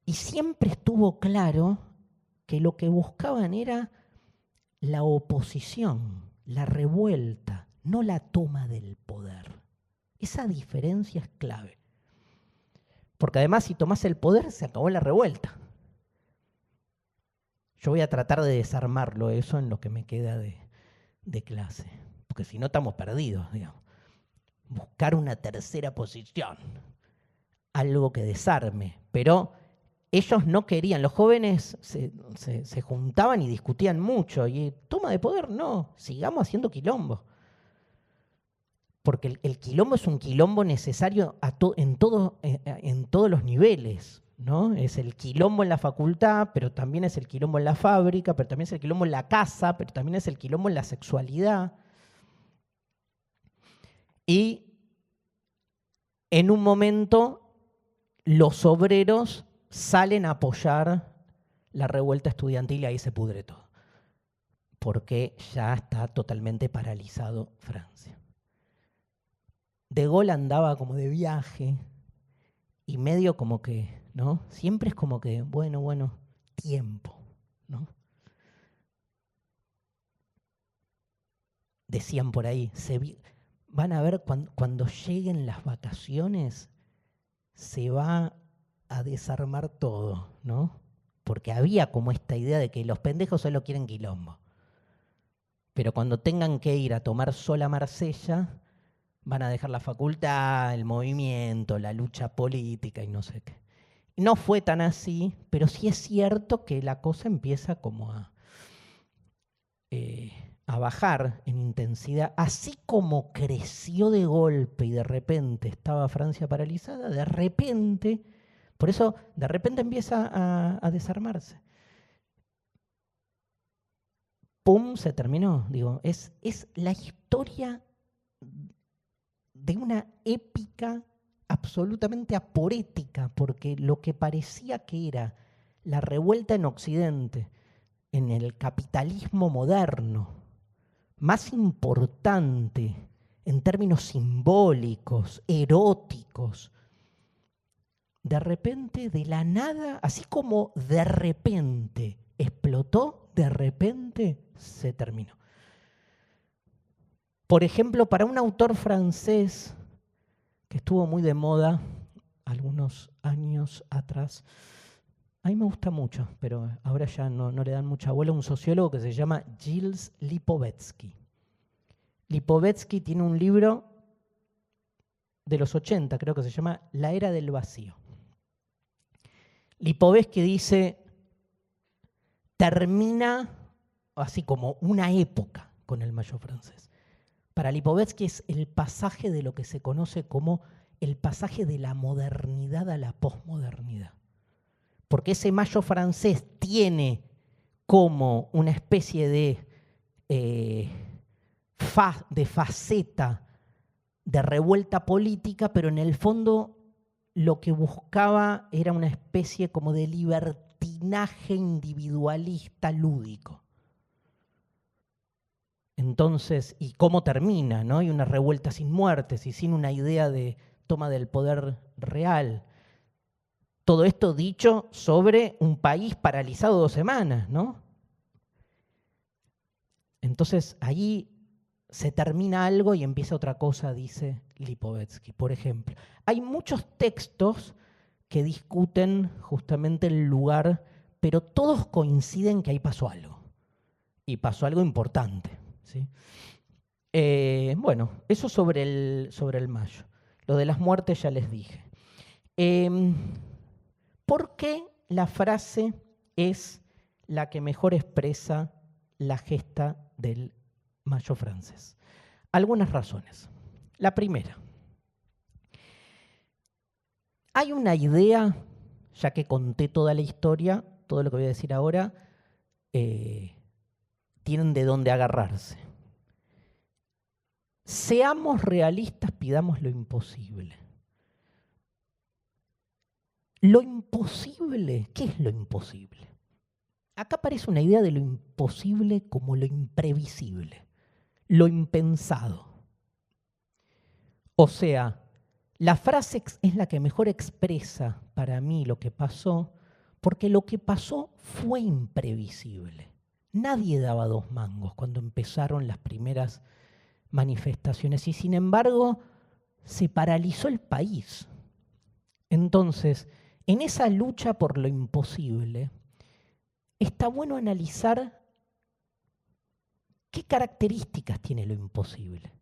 Y siempre estuvo claro que lo que buscaban era la oposición, la revuelta, no la toma del poder. Esa diferencia es clave. Porque además, si tomás el poder, se acabó la revuelta. Yo voy a tratar de desarmarlo eso en lo que me queda de clase. Porque si no, estamos perdidos, digamos. Buscar una tercera posición. Algo que desarme. Pero ellos no querían. Los jóvenes se juntaban y discutían mucho. Y toma de poder, no. Sigamos haciendo quilombo. Porque el quilombo es un quilombo necesario en todos los niveles, ¿no? Es el quilombo en la facultad, pero también es el quilombo en la fábrica, pero también es el quilombo en la casa, pero también es el quilombo en la sexualidad. Y en un momento los obreros salen a apoyar la revuelta estudiantil y ahí se pudre todo, porque ya está totalmente paralizado Francia. De Gaulle andaba como de viaje y medio como que, ¿no? Siempre es como que, bueno, tiempo, ¿no? Decían por ahí, van a ver cuando lleguen las vacaciones, se va a desarmar todo, ¿no? Porque había como esta idea de que los pendejos solo quieren quilombo. Pero cuando tengan que ir a tomar sol a Marsella, van a dejar la facultad, el movimiento, la lucha política y no sé qué. No fue tan así, pero sí es cierto que la cosa empieza como a bajar en intensidad. Así como creció de golpe y de repente estaba Francia paralizada, de repente, por eso de repente empieza a desarmarse. ¡Pum! Se terminó. Digo, es la historia de una épica absolutamente aporética, porque lo que parecía que era la revuelta en Occidente, en el capitalismo moderno, más importante en términos simbólicos, eróticos, de repente, de la nada, así como de repente explotó, de repente se terminó. Por ejemplo, para un autor francés que estuvo muy de moda algunos años atrás, a mí me gusta mucho, pero ahora ya no le dan mucha bola, un sociólogo que se llama Gilles Lipovetsky. Lipovetsky tiene un libro de los 80, creo que se llama La Era del Vacío. Lipovetsky dice, termina así como una época con el Mayo francés. Para Lipovetsky es el pasaje de lo que se conoce como el pasaje de la modernidad a la posmodernidad. Porque ese Mayo francés tiene como una especie de faceta de revuelta política, pero en el fondo lo que buscaba era una especie como de libertinaje individualista lúdico. Entonces, ¿y cómo termina? ¿No? Y una revuelta sin muertes y sin una idea de toma del poder real. Todo esto dicho sobre un país paralizado 2 semanas, ¿no? Entonces, ahí se termina algo y empieza otra cosa, dice Lipovetsky. Por ejemplo, hay muchos textos que discuten justamente el lugar, pero todos coinciden que ahí pasó algo. Y pasó algo importante, ¿sí? Bueno, eso sobre el Mayo. Lo de las muertes ya les dije. ¿Por qué la frase es la que mejor expresa la gesta del Mayo francés? Algunas razones. La primera, hay una idea, ya que conté toda la historia, todo lo que voy a decir ahora, tienen de dónde agarrarse. Seamos realistas, pidamos lo imposible. Lo imposible, ¿qué es lo imposible? Acá aparece una idea de lo imposible como lo imprevisible, lo impensado. O sea, la frase es la que mejor expresa para mí lo que pasó, porque lo que pasó fue imprevisible. Nadie daba 2 mangos cuando empezaron las primeras manifestaciones y sin embargo se paralizó el país. Entonces, en esa lucha por lo imposible, está bueno analizar qué características tiene lo imposible.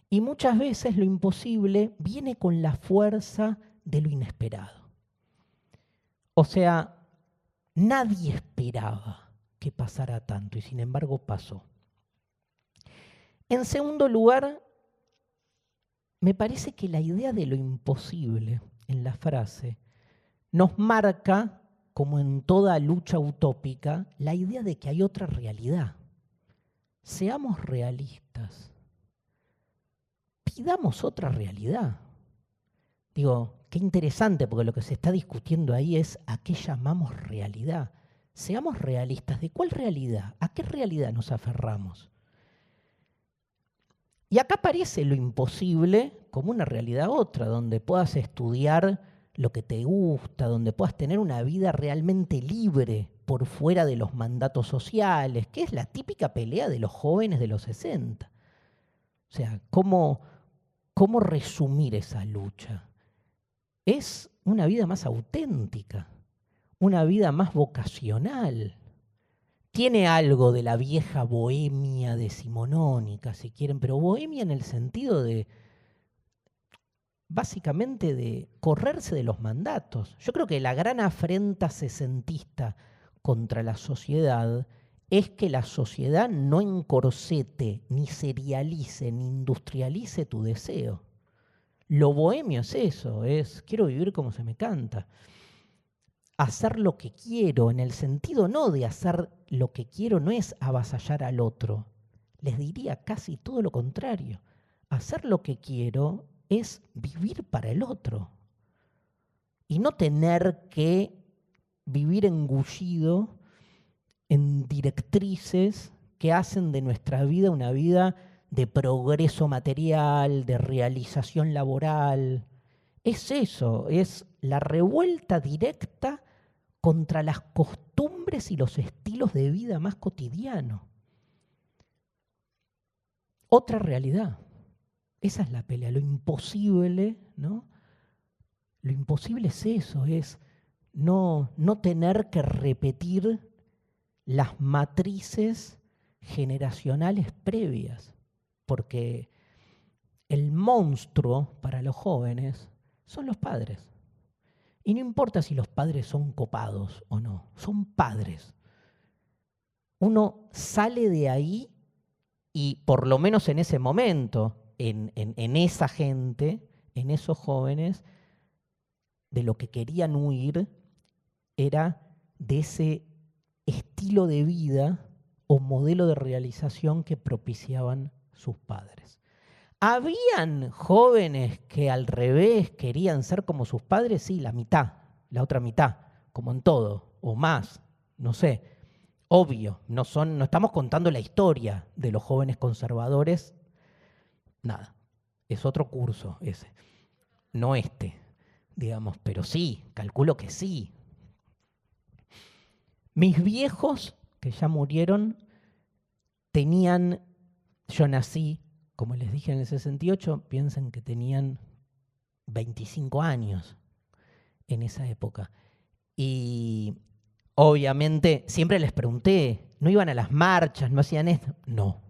Y muchas veces lo imposible viene con la fuerza de lo inesperado. O sea, nadie esperaba que pasara tanto y sin embargo pasó. En segundo lugar, me parece que la idea de lo imposible en la frase nos marca, como en toda lucha utópica, la idea de que hay otra realidad. Seamos realistas. Pidamos otra realidad. Digo, qué interesante, porque lo que se está discutiendo ahí es a qué llamamos realidad. Seamos realistas. ¿De cuál realidad? ¿A qué realidad nos aferramos? Y acá aparece lo imposible como una realidad otra, donde puedas estudiar lo que te gusta, donde puedas tener una vida realmente libre por fuera de los mandatos sociales, que es la típica pelea de los jóvenes de los 60. O sea, ¿cómo resumir esa lucha? Es una vida más auténtica, una vida más vocacional. Tiene algo de la vieja bohemia decimonónica, si quieren, pero bohemia en el sentido de, básicamente, de correrse de los mandatos. Yo creo que la gran afrenta sesentista contra la sociedad es que la sociedad no encorsete, ni serialice, ni industrialice tu deseo. Lo bohemio es eso, es quiero vivir como se me canta. Hacer lo que quiero, en el sentido no de hacer lo que quiero, no es avasallar al otro. Les diría casi todo lo contrario. Hacer lo que quiero es vivir para el otro. Y no tener que vivir engullido en directrices que hacen de nuestra vida una vida de progreso material, de realización laboral. Es eso, es la revuelta directa contra las costumbres y los estilos de vida más cotidianos. Otra realidad. Esa es la pelea. Lo imposible, ¿no? Lo imposible es eso, es no tener que repetir las matrices generacionales previas, porque el monstruo para los jóvenes son los padres. Y no importa si los padres son copados o no, son padres. Uno sale de ahí y por lo menos en ese momento, en esa gente, en esos jóvenes, de lo que querían huir era de ese estilo de vida o modelo de realización que propiciaban sus padres. ¿Habían jóvenes que al revés querían ser como sus padres? Sí, la mitad, la otra mitad, como en todo, o más, no sé. obvio, no estamos contando la historia de los jóvenes conservadores, nada, es otro curso ese, no este, digamos, pero sí, calculo que sí. Mis viejos, que ya murieron, yo nací, como les dije, en el 68, piensen que tenían 25 años en esa época. Y obviamente siempre les pregunté, ¿no iban a las marchas? ¿No hacían esto? No,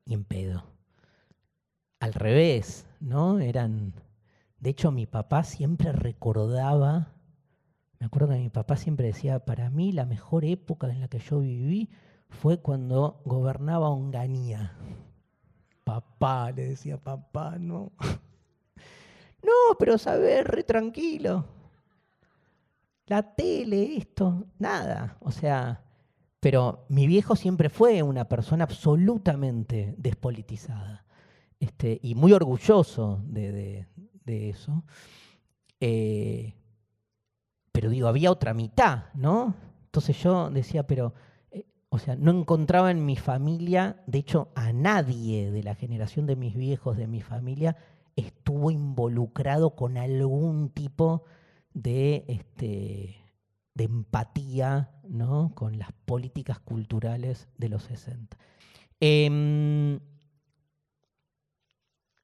ni en pedo. Al revés, ¿no? De hecho, mi papá siempre recordaba, me acuerdo que mi papá siempre decía, para mí la mejor época en la que yo viví fue cuando gobernaba Onganía. Papá, le decía, papá, no. No, pero saber, re tranquilo. La tele, esto, nada. O sea, pero mi viejo siempre fue una persona absolutamente despolitizada. Y muy orgulloso de eso. Pero digo, había otra mitad, ¿no? Entonces yo decía, pero, o sea, no encontraba en mi familia, de hecho, a nadie de la generación de mis viejos, de mi familia, estuvo involucrado con algún tipo de empatía, ¿no? Con las políticas culturales de los 60.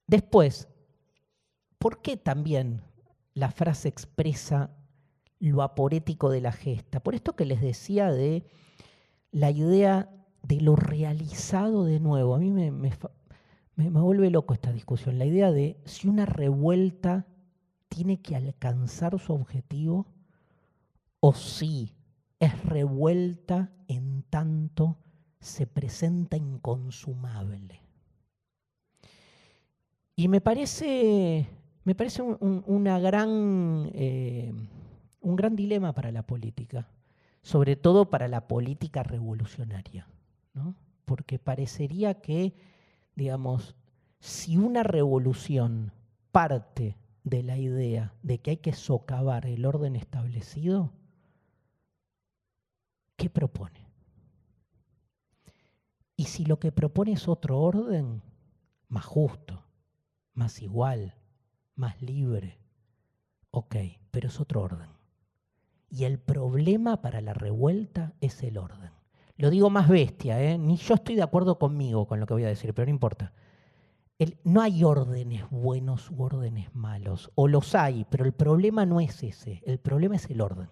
Después, ¿por qué también la frase expresa lo aporético de la gesta? Por esto que les decía de la idea de lo realizado de nuevo. A mí me vuelve loco esta discusión. La idea de si una revuelta tiene que alcanzar su objetivo o si es revuelta en tanto se presenta inconsumable. Y me parece un gran dilema para la política, sobre todo para la política revolucionaria, ¿no? Porque parecería que, digamos, si una revolución parte de la idea de que hay que socavar el orden establecido, ¿qué propone? Y si lo que propone es otro orden, más justo, más igual, más libre, ok, pero es otro orden. Y el problema para la revuelta es el orden. Lo digo más bestia, ni yo estoy de acuerdo conmigo con lo que voy a decir, pero no importa. No hay órdenes buenos u órdenes malos, o los hay, pero el problema no es ese, el problema es el orden.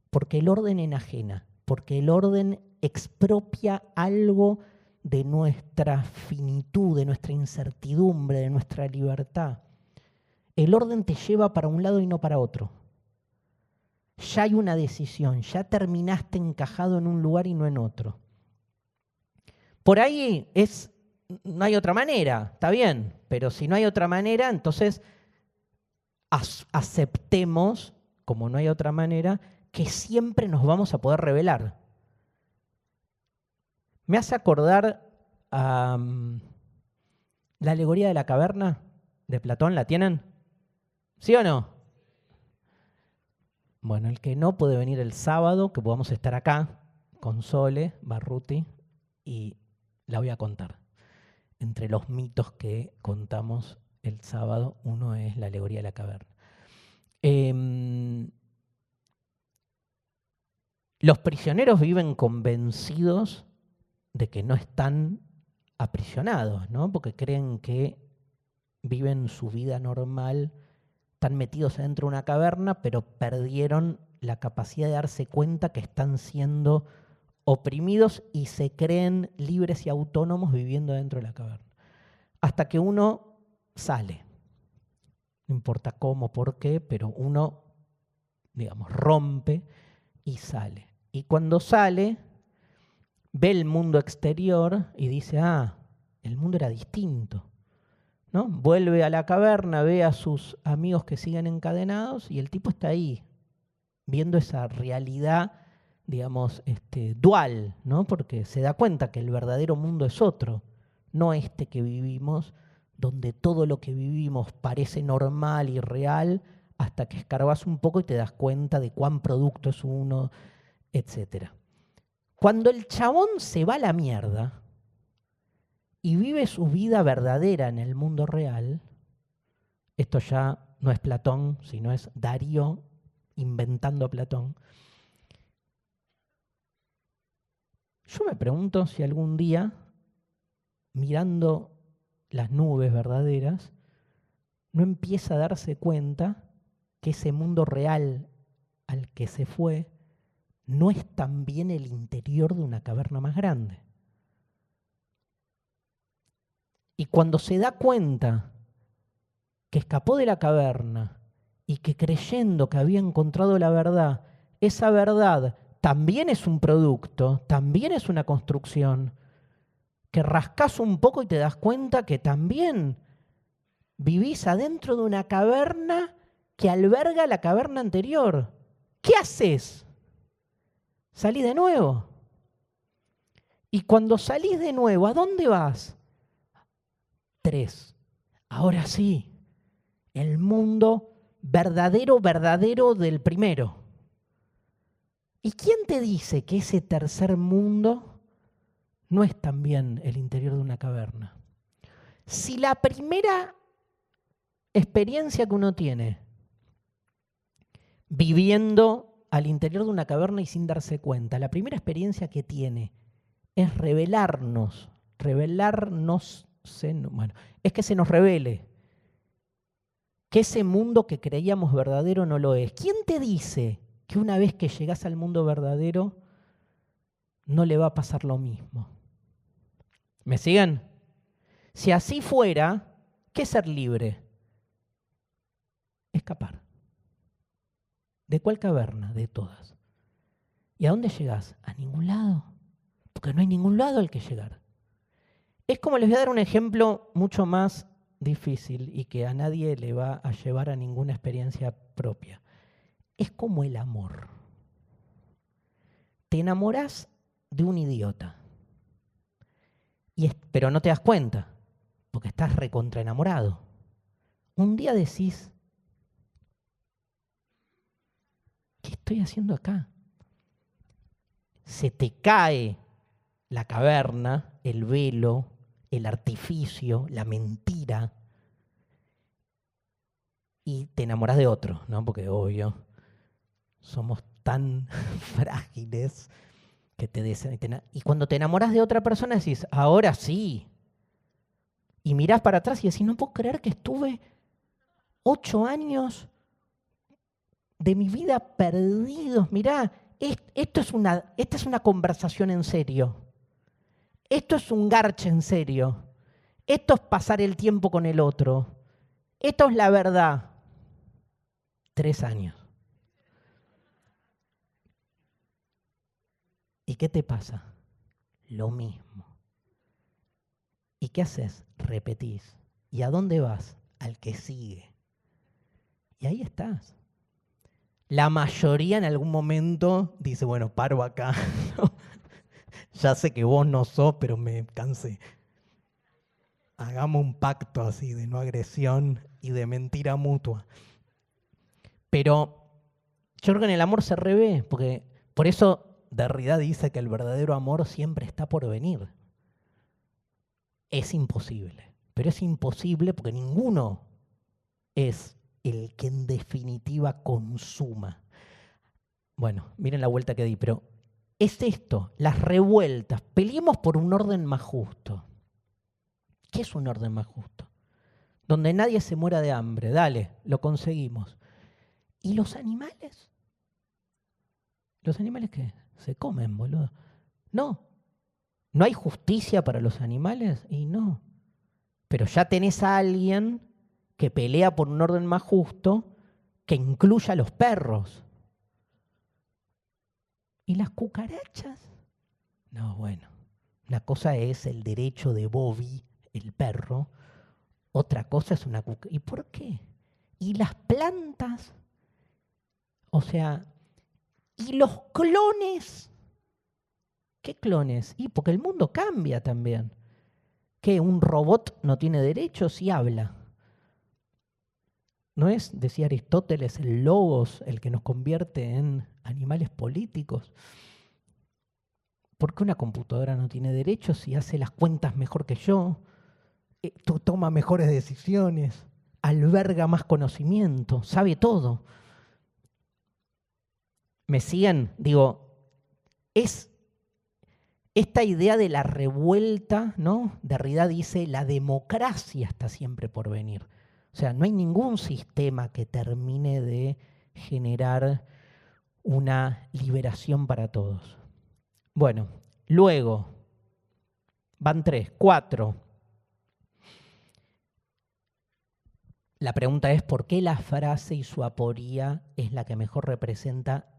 Porque el orden enajena, porque el orden expropia algo de nuestra finitud, de nuestra incertidumbre, de nuestra libertad. El orden te lleva para un lado y no para otro. Ya hay una decisión, ya terminaste encajado en un lugar y no en otro. Por ahí no hay otra manera, está bien, pero si no hay otra manera, entonces aceptemos, como no hay otra manera, que siempre nos vamos a poder revelar. Me hace acordar a la alegoría de la caverna de Platón, ¿la tienen? ¿Sí o no? Bueno, el que no puede venir el sábado, que podamos estar acá con Sole, Barruti, y la voy a contar. Entre los mitos que contamos el sábado, uno es la alegoría de la caverna. Los prisioneros viven convencidos de que no están aprisionados, ¿no? Porque creen que viven su vida normal, están metidos adentro de una caverna, pero perdieron la capacidad de darse cuenta que están siendo oprimidos y se creen libres y autónomos viviendo dentro de la caverna. Hasta que uno sale. No importa cómo, por qué, pero uno, digamos, rompe y sale. Y cuando sale, ve el mundo exterior y dice, el mundo era distinto, ¿no? Vuelve a la caverna, ve a sus amigos que siguen encadenados y el tipo está ahí, viendo esa realidad, digamos, dual, ¿no? Porque se da cuenta que el verdadero mundo es otro, no este que vivimos, donde todo lo que vivimos parece normal y real, hasta que escarbas un poco y te das cuenta de cuán producto es uno, etc. Cuando el chabón se va a la mierda y vive su vida verdadera en el mundo real, esto ya no es Platón, sino es Darío inventando a Platón. Yo me pregunto si algún día, mirando las nubes verdaderas, no empieza a darse cuenta que ese mundo real al que se fue no es también el interior de una caverna más grande. Y cuando se da cuenta que escapó de la caverna y que creyendo que había encontrado la verdad, esa verdad también es un producto, también es una construcción, que rascas un poco y te das cuenta que también vivís adentro de una caverna que alberga la caverna anterior. ¿Qué haces? Salí de nuevo. Y cuando salís de nuevo, ¿a dónde vas? 3. Ahora sí, el mundo verdadero, verdadero del primero. ¿Y quién te dice que ese tercer mundo no es también el interior de una caverna? Si la primera experiencia que uno tiene viviendo al interior de una caverna y sin darse cuenta, la primera experiencia que tiene es revelarnos, bueno, es que se nos revele que ese mundo que creíamos verdadero no lo es. ¿Quién te dice que una vez que llegas al mundo verdadero no le va a pasar lo mismo? ¿Me siguen? Si así fuera, ¿qué es ser libre? Escapar. ¿De cuál caverna? De todas. ¿Y a dónde llegás? A ningún lado. Porque no hay ningún lado al que llegar. Es como, les voy a dar un ejemplo mucho más difícil y que a nadie le va a llevar a ninguna experiencia propia. Es como el amor. Te enamorás de un idiota, pero no te das cuenta, porque estás recontraenamorado. Un día decís, ¿qué estoy haciendo acá? Se te cae la caverna, el velo, el artificio, la mentira, y te enamorás de otro, ¿no? Porque obvio, somos tan frágiles que y cuando te enamoras de otra persona decís, ahora sí. Y mirás para atrás y decís, no puedo creer que estuve 8 años de mi vida perdidos. Mirá, esta es una conversación en serio. Esto es un garche en serio. Esto es pasar el tiempo con el otro. Esto es la verdad. 3 años. ¿Y qué te pasa? Lo mismo. ¿Y qué haces? Repetís. ¿Y a dónde vas? Al que sigue. Y ahí estás. La mayoría en algún momento dice, bueno, paro acá. Ya sé que vos no sos, pero me cansé. Hagamos un pacto así de no agresión y de mentira mutua. Pero yo creo que en el amor se revé, porque por eso Derrida dice que el verdadero amor siempre está por venir. Es imposible, pero es imposible porque ninguno es el que en definitiva consuma. Bueno, miren la vuelta que di, pero es esto, las revueltas. Peleemos por un orden más justo. ¿Qué es un orden más justo? Donde nadie se muera de hambre. Dale, lo conseguimos. ¿Y los animales? ¿Los animales qué? Se comen, boludo. No. ¿No hay justicia para los animales? Y no. Pero ya tenés a alguien que pelea por un orden más justo que incluya a los perros. ¿Y las cucarachas? No, bueno. Una cosa es el derecho de Bobby, el perro. Otra cosa es una cucaracha. ¿Y por qué? ¿Y las plantas? O sea, ¿y los clones? ¿Qué clones? Y porque el mundo cambia también. ¿Qué? ¿Un robot no tiene derechos y habla? ¿No es, decía Aristóteles, el logos el que nos convierte en animales políticos? ¿por qué una computadora no tiene derechos y hace las cuentas mejor que yo? Toma mejores decisiones, alberga más conocimiento, sabe todo. ¿Me siguen? Digo, es esta idea de la revuelta, ¿no? Derrida dice, la democracia está siempre por venir. O sea, no hay ningún sistema que termine de generar una liberación para todos. Bueno, luego, van 3, 4. La pregunta es, ¿por qué la frase y su aporía es la que mejor representa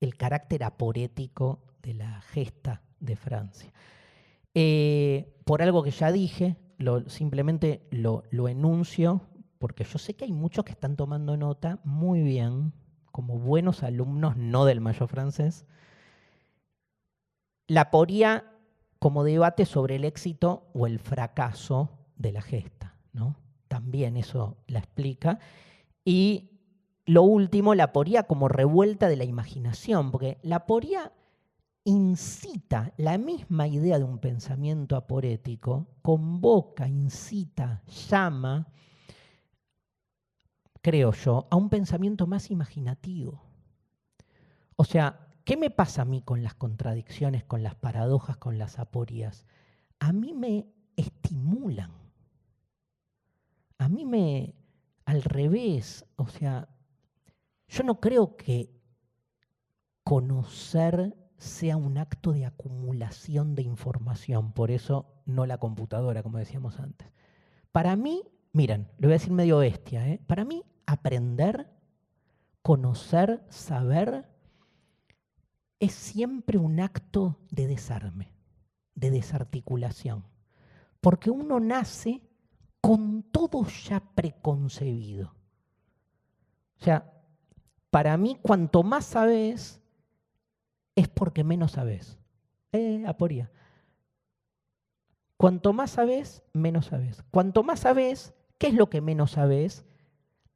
el carácter aporético de la gesta de Francia? Por algo que ya dije, simplemente lo enuncio, porque yo sé que hay muchos que están tomando nota muy bien, como buenos alumnos, no del Mayo francés. La aporía como debate sobre el éxito o el fracaso de la gesta, ¿no? También eso la explica. Y lo último, la aporía como revuelta de la imaginación, porque la aporía incita la misma idea de un pensamiento aporético, convoca, incita, llama, creo yo, a un pensamiento más imaginativo. O sea, ¿qué me pasa a mí con las contradicciones, con las paradojas, con las aporías? A mí me estimulan. A mí al revés, o sea, yo no creo que conocer sea un acto de acumulación de información, por eso no la computadora, como decíamos antes. Para mí, miren, lo voy a decir medio bestia, para mí aprender, conocer, saber, es siempre un acto de desarme, de desarticulación, porque uno nace con todo ya preconcebido. O sea, para mí, cuanto más sabes, es porque menos sabes. Aporía. Cuanto más sabes, menos sabes. Cuanto más sabes, ¿qué es lo que menos sabes?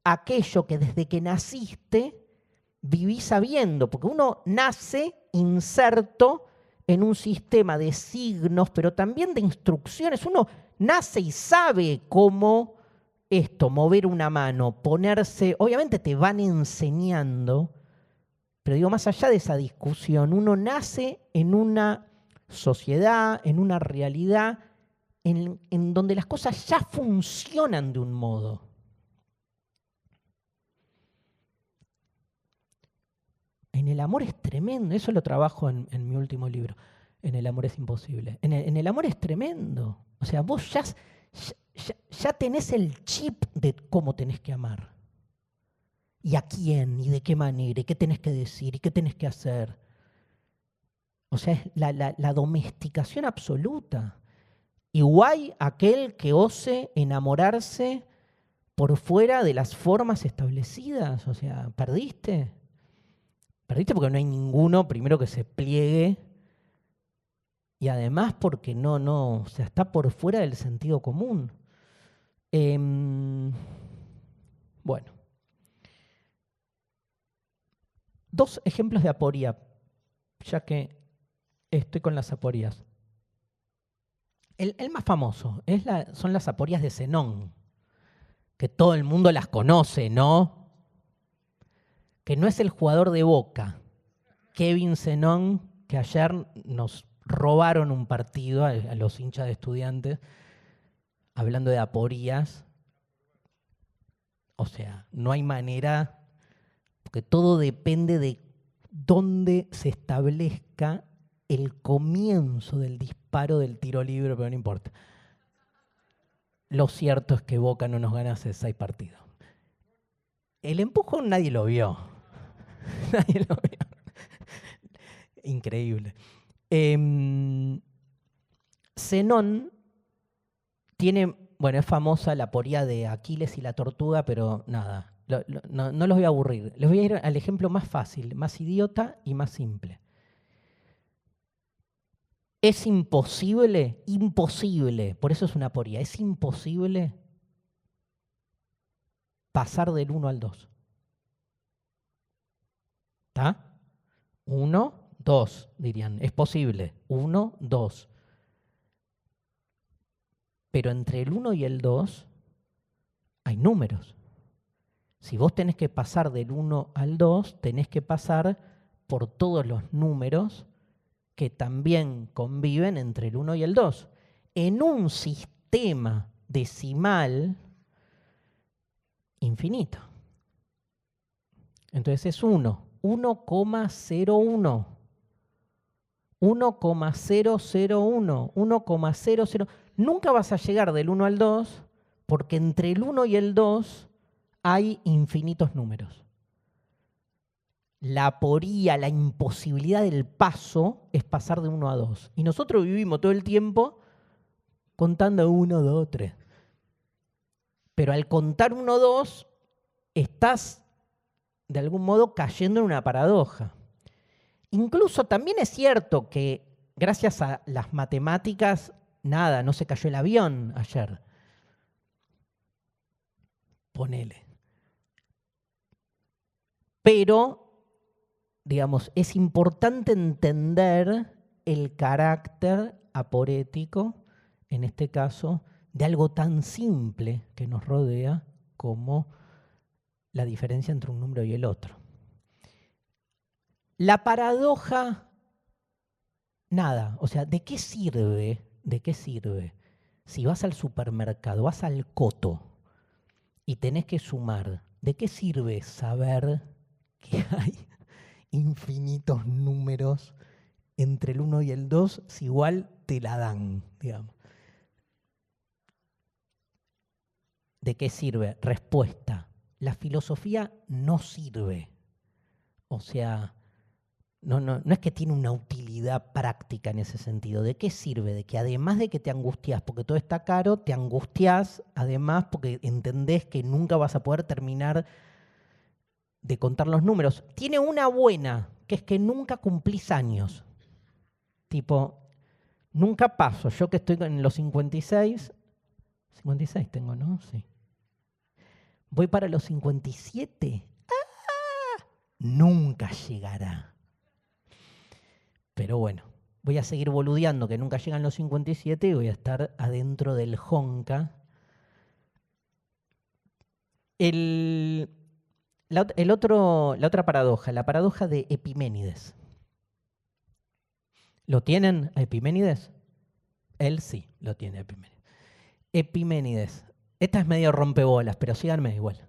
Aquello que desde que naciste vivís sabiendo, porque uno nace inserto en un sistema de signos, pero también de instrucciones. Uno nace y sabe cómo mover una mano, ponerse, obviamente te van enseñando, pero digo, más allá de esa discusión, uno nace en una sociedad, en una realidad en donde las cosas ya funcionan de un modo. En el amor es tremendo, eso lo trabajo en mi último libro, en El amor es imposible. En el amor es tremendo, o sea, vos ya tenés el chip de cómo tenés que amar. Y a quién, y de qué manera, y qué tenés que decir, y qué tenés que hacer. O sea, es la domesticación absoluta. Igual aquel que ose enamorarse por fuera de las formas establecidas. O sea, perdiste. Perdiste porque no hay ninguno, primero, que se pliegue. Y además porque o sea, está por fuera del sentido común. Bueno. 2 ejemplos de aporía, ya que estoy con las aporías. El más famoso son las aporías de Zenón, que todo el mundo las conoce, ¿no? Que no es el jugador de Boca, Kevin Zenón, que ayer nos robaron un partido a los hinchas de Estudiantes, hablando de aporías. O sea, no hay manera, porque todo depende de dónde se establezca el comienzo del disparo del tiro libre, pero no importa. Lo cierto es que Boca no nos gana hace 6 partidos. El empujón nadie lo vio. Nadie lo vio. Increíble. Zenón tiene, bueno, es famosa la aporía de Aquiles y la tortuga, pero nada, no los voy a aburrir. Les voy a ir al ejemplo más fácil, más idiota y más simple. Es imposible, por eso es una aporía, es imposible pasar del 1 al 2. ¿Está? 1, 2 dirían, es posible, 1, 2. Pero entre el 1 y el 2 hay números. Si vos tenés que pasar del 1 al 2, tenés que pasar por todos los números que también conviven entre el 1 y el 2. En un sistema decimal infinito. Entonces es 1, 1,01, 1,001, 1,00. Nunca vas a llegar del 1 al 2 porque entre el 1 y el 2 hay infinitos números. La aporía, la imposibilidad del paso es pasar de 1 a 2. Y nosotros vivimos todo el tiempo contando 1, 2, 3. Pero al contar 1, 2, estás de algún modo cayendo en una paradoja. Incluso también es cierto que gracias a las matemáticas, nada, no se cayó el avión ayer. Ponele. Pero, digamos, es importante entender el carácter aporético, en este caso, de algo tan simple que nos rodea como la diferencia entre un número y el otro. La paradoja, nada, o sea, ¿de qué sirve? ¿De qué sirve? Si vas al supermercado, vas al coto y tenés que sumar, ¿de qué sirve saber que hay infinitos números entre el 1 y el 2 si igual te la dan, digamos? ¿De qué sirve? Respuesta. La filosofía no sirve. O sea, no es que tiene una utilidad práctica en ese sentido. ¿De qué sirve? De que además de que te angustias porque todo está caro, te angustias además porque entendés que nunca vas a poder terminar de contar los números. Tiene una buena, que es que nunca cumplís años. Tipo, nunca paso. Yo que estoy en los 56 tengo, ¿no? Sí. Voy para los 57. ¡Ah! Nunca llegará. Pero bueno, voy a seguir boludeando que nunca llegan los 57 y voy a estar adentro del Honka. La otra paradoja, la paradoja de Epiménides. ¿Lo tienen a Epiménides? Él sí lo tiene Epiménides. Epiménides. Esta es medio rompebolas, pero síganme igual.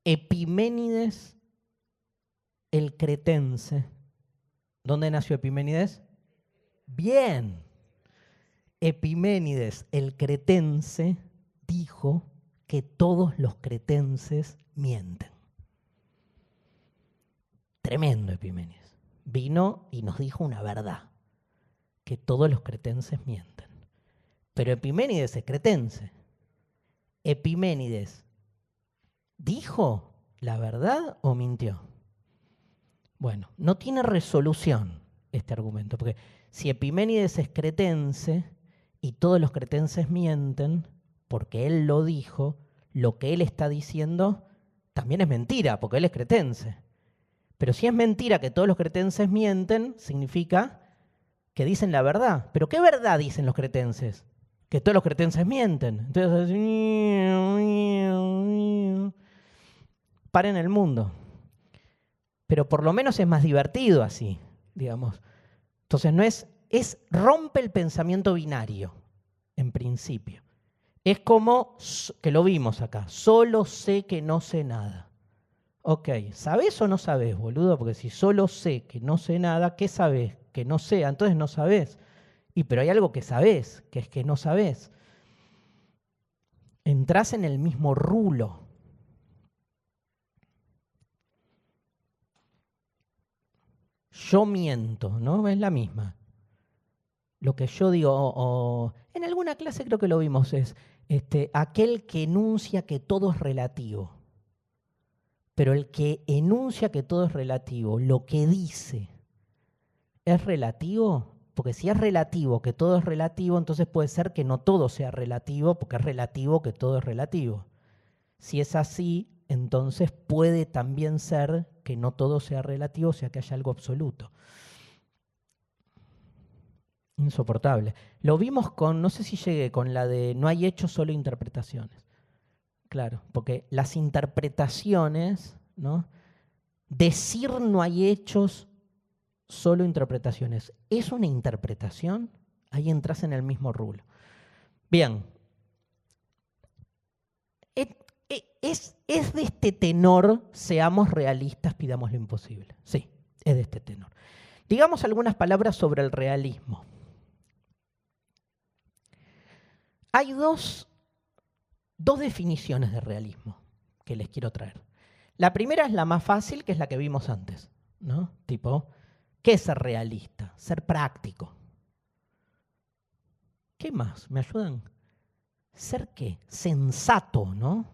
Epiménides el cretense. ¿Dónde nació Epiménides? Bien. Epiménides el cretense dijo que todos los cretenses mienten. Tremendo Epiménides. Vino y nos dijo una verdad, que todos los cretenses mienten. Pero Epiménides es cretense. Epiménides, ¿dijo la verdad o mintió? Bueno, no tiene resolución este argumento, porque si Epiménides es cretense y todos los cretenses mienten, porque él lo dijo, lo que él está diciendo también es mentira, porque él es cretense. Pero si es mentira que todos los cretenses mienten, significa que dicen la verdad. ¿Pero qué verdad dicen los cretenses? Que todos los cretenses mienten. Entonces, paren el mundo. Pero por lo menos es más divertido así, digamos. Entonces rompe el pensamiento binario, en principio. Es como, que lo vimos acá, solo sé que no sé nada. Ok, ¿sabés o no sabés, boludo? Porque si solo sé que no sé nada, ¿qué sabés? Que no sea, entonces no sabés. Pero hay algo que sabés, que es que no sabés. Entrás en el mismo rulo. Yo miento, ¿no? Es la misma. Lo que yo digo, en alguna clase creo que lo vimos, es aquel que enuncia que todo es relativo. Pero el que enuncia que todo es relativo, lo que dice, ¿es relativo? Porque si es relativo, que todo es relativo, entonces puede ser que no todo sea relativo, porque es relativo que todo es relativo. Si es así, entonces puede también ser que no todo sea relativo, o sea que haya algo absoluto. Insoportable. Lo vimos con, no sé si llegué, con la de no hay hechos, solo interpretaciones. Claro, porque las interpretaciones, ¿no? Decir no hay hechos, solo interpretaciones. ¿Es una interpretación? Ahí entras en el mismo rulo. Bien. ¿Es de este tenor, seamos realistas, pidamos lo imposible? Sí, es de este tenor. Digamos algunas palabras sobre el realismo. Hay dos definiciones de realismo que les quiero traer. La primera es la más fácil, que es la que vimos antes, ¿no? Tipo, ¿qué es ser realista? Ser práctico. ¿Qué más? ¿Me ayudan? ¿Ser qué? Sensato, ¿no?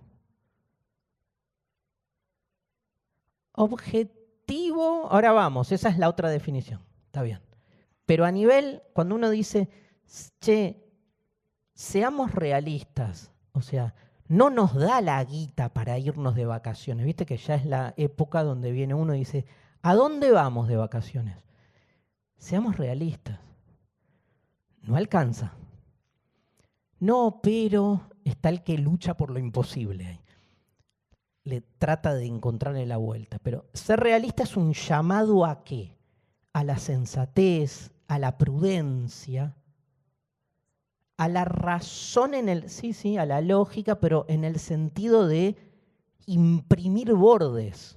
Objetivo, ahora vamos, esa es la otra definición, está bien. Pero a nivel, cuando uno dice, che, seamos realistas, o sea, no nos da la guita para irnos de vacaciones. Viste que ya es la época donde viene uno y dice, ¿a dónde vamos de vacaciones? Seamos realistas. No alcanza. No, pero está el que lucha por lo imposible ahí. Le trata de encontrarle la vuelta. Pero ser realista es un llamado ¿a qué? A la sensatez, a la prudencia, a la razón a la lógica, pero en el sentido de imprimir bordes.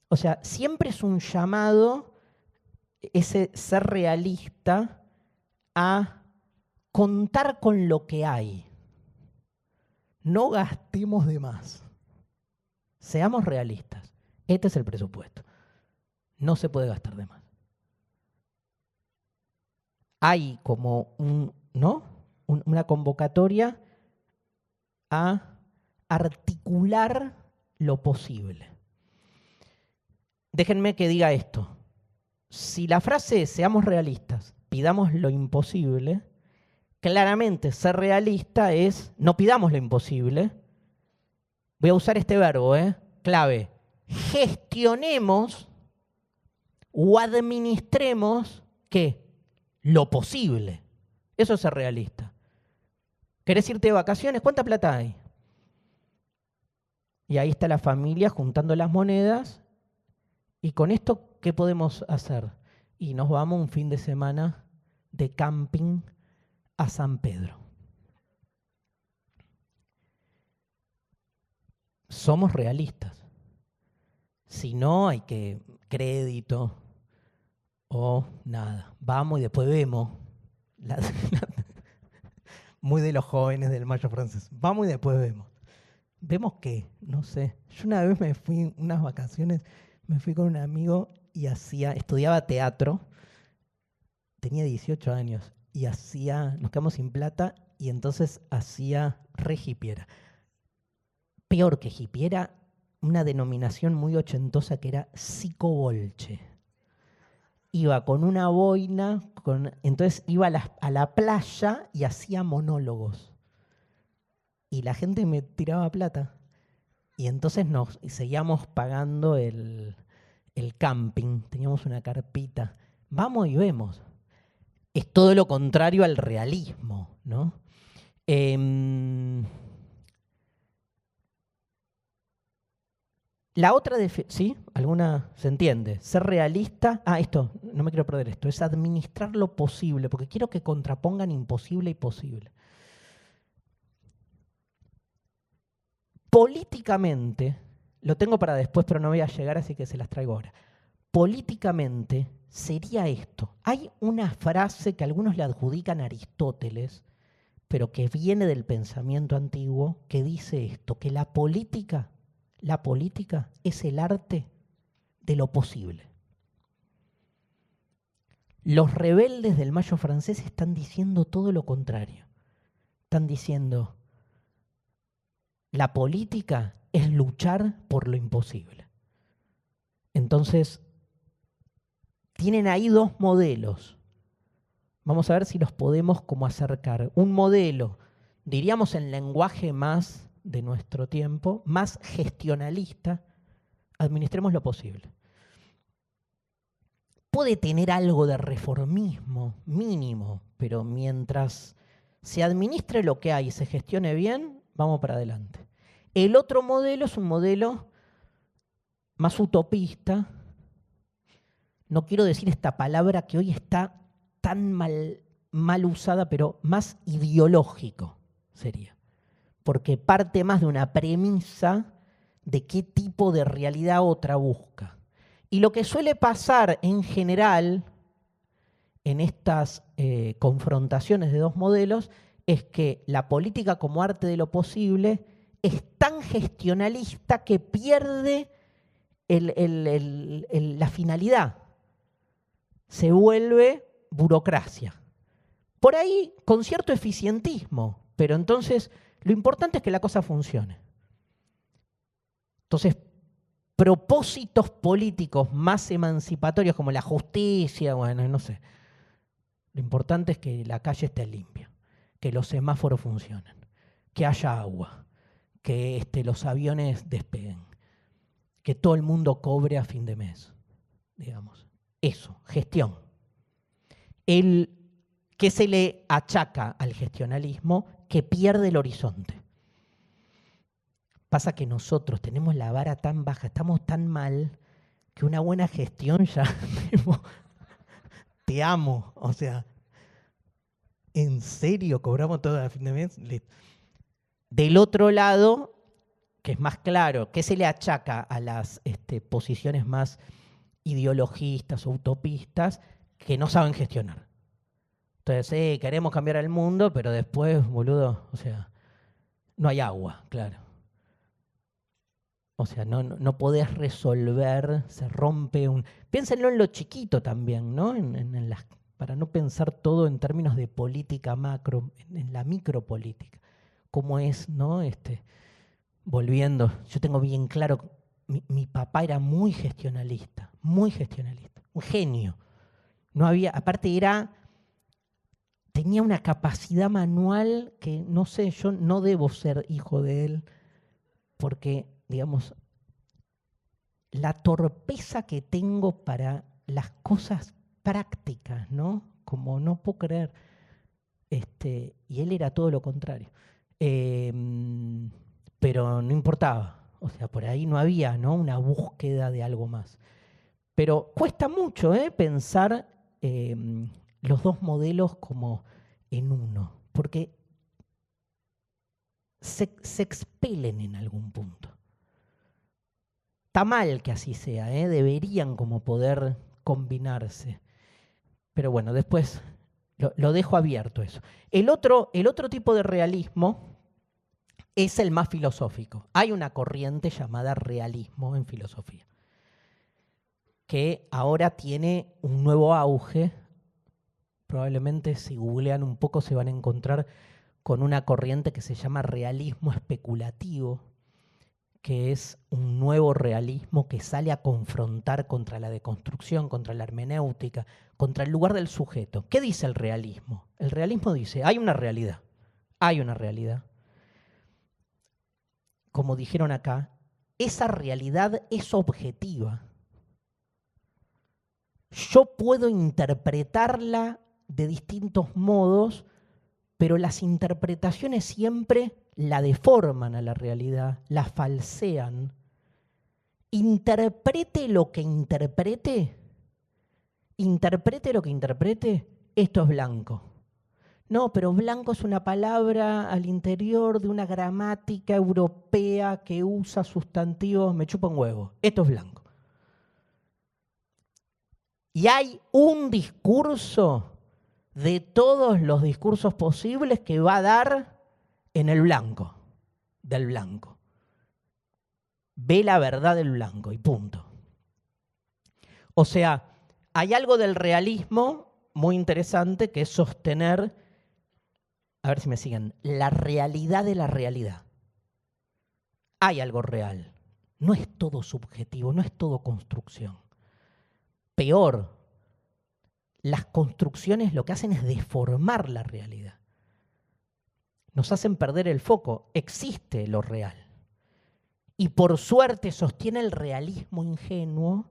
O sea, siempre es un llamado, ese ser realista, a contar con lo que hay. No gastemos de más. Seamos realistas. Este es el presupuesto. No se puede gastar de más. Hay como una convocatoria a articular lo posible. Déjenme que diga esto. Si la frase es seamos realistas, pidamos lo imposible, claramente ser realista es no pidamos lo imposible. Voy a usar este verbo, clave. Gestionemos o administremos, ¿qué? Lo posible. Eso es ser realista. ¿Querés irte de vacaciones? ¿Cuánta plata hay? Y ahí está la familia juntando las monedas. ¿Y con esto qué podemos hacer? Y nos vamos un fin de semana de camping a San Pedro. Somos realistas. Si no, hay que crédito o nada. Vamos y después vemos. Muy de los jóvenes del Mayo francés. Vamos y después vemos. ¿Vemos qué? No sé. Yo una vez me fui unas vacaciones, me fui con un amigo y estudiaba teatro. Tenía 18 años y nos quedamos sin plata y entonces hacía re hipiera. Peor que hipiera, una denominación muy ochentosa que era psicobolche. Iba con una boina, entonces iba a la playa y hacía monólogos. Y la gente me tiraba plata. Y entonces nos seguíamos pagando el camping. Teníamos una carpita. Vamos y vemos. Es todo lo contrario al realismo, ¿no? La otra, ¿sí? ¿Alguna se entiende? Ser realista, esto, no me quiero perder esto, es administrar lo posible, porque quiero que contrapongan imposible y posible. Políticamente, lo tengo para después, pero no voy a llegar, así que se las traigo ahora. Políticamente sería esto. Hay una frase que algunos le adjudican a Aristóteles, pero que viene del pensamiento antiguo, que dice esto, que la política es el arte de lo posible. Los rebeldes del Mayo francés están diciendo todo lo contrario. Están diciendo, la política es luchar por lo imposible. Entonces, tienen ahí dos modelos. Vamos a ver si los podemos como acercar. Un modelo, diríamos en lenguaje más de nuestro tiempo, más gestionalista, administremos lo posible. Puede tener algo de reformismo mínimo, pero mientras se administre lo que hay y se gestione bien, vamos para adelante. El otro modelo es un modelo más utopista. No quiero decir esta palabra que hoy está tan mal usada, pero más ideológico sería. Porque parte más de una premisa de qué tipo de realidad otra busca. Y lo que suele pasar en general en estas confrontaciones de dos modelos es que la política como arte de lo posible es tan gestionalista que pierde la finalidad. Se vuelve burocracia. Por ahí con cierto eficientismo, pero entonces lo importante es que la cosa funcione. Entonces, propósitos políticos más emancipatorios como la justicia, bueno, no sé. Lo importante es que la calle esté limpia, que los semáforos funcionen, que haya agua, que los aviones despeguen, que todo el mundo cobre a fin de mes, digamos. Eso, gestión. ¿Qué se le achaca al gestionalismo? Que pierde el horizonte. Pasa que nosotros tenemos la vara tan baja, estamos tan mal, que una buena gestión ya, te amo, o sea, ¿en serio cobramos todo a fin de mes? Del otro lado, que es más claro, ¿qué se le achaca a las posiciones más ideologistas o utopistas? Que no saben gestionar. Entonces, queremos cambiar el mundo, pero después, boludo, o sea, no hay agua, claro. O sea, no podés resolver, se rompe un... Piénsenlo en lo chiquito también, ¿no? Para no pensar todo en términos de política macro, en la micropolítica. ¿Cómo es, no? Volviendo, yo tengo bien claro, mi papá era muy gestionalista, un genio. No había, aparte tenía una capacidad manual que, no sé, yo no debo ser hijo de él, porque, digamos, la torpeza que tengo para las cosas prácticas, ¿no? Como no puedo creer. Y él era todo lo contrario. Pero no importaba. O sea, por ahí no había, ¿no?, una búsqueda de algo más. Pero cuesta mucho pensar los dos modelos como en uno, porque se expelen en algún punto. Está mal que así sea, deberían como poder combinarse. Pero bueno, después lo dejo abierto eso. El otro tipo de realismo es el más filosófico. Hay una corriente llamada realismo en filosofía, que ahora tiene un nuevo auge. Probablemente si googlean un poco se van a encontrar con una corriente que se llama realismo especulativo, que es un nuevo realismo que sale a confrontar contra la deconstrucción, contra la hermenéutica, contra el lugar del sujeto. ¿Qué dice el realismo? El realismo dice, hay una realidad. Como dijeron acá, esa realidad es objetiva. Yo puedo interpretarla de distintos modos, pero las interpretaciones siempre la deforman a la realidad, la falsean. Interprete lo que interprete, esto es blanco. No, pero blanco es una palabra al interior de una gramática europea que usa sustantivos, me chupa un huevo, esto es blanco. Y hay un discurso de todos los discursos posibles que va a dar en el blanco, del blanco. Ve la verdad del blanco y punto. O sea, hay algo del realismo muy interesante que es sostener, a ver si me siguen, la realidad de la realidad. Hay algo real. No es todo subjetivo, no es todo construcción. Peor, las construcciones lo que hacen es deformar la realidad. nos hacen perder el foco. Existe lo real. Y por suerte sostiene el realismo ingenuo.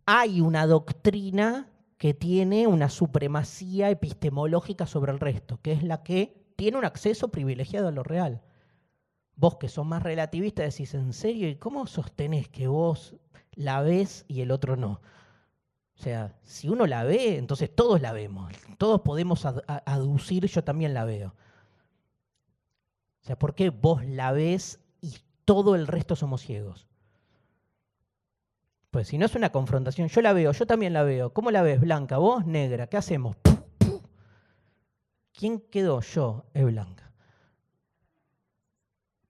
Hay una doctrina que tiene una supremacía epistemológica sobre el resto, que es la que tiene un acceso privilegiado a lo real. Vos que sos más relativista decís, ¿en serio? ¿Y cómo sostenés que vos la ves y el otro no? O sea, si uno la ve, entonces todos la vemos. Todos podemos aducir, yo también la veo. O sea, ¿por qué vos la ves y todo el resto somos ciegos? Pues si no es una confrontación, yo la veo, yo también la veo. ¿Cómo la ves? Blanca, vos negra, ¿qué hacemos? ¡Puf, puf! ¿Quién quedó? Yo, es blanca.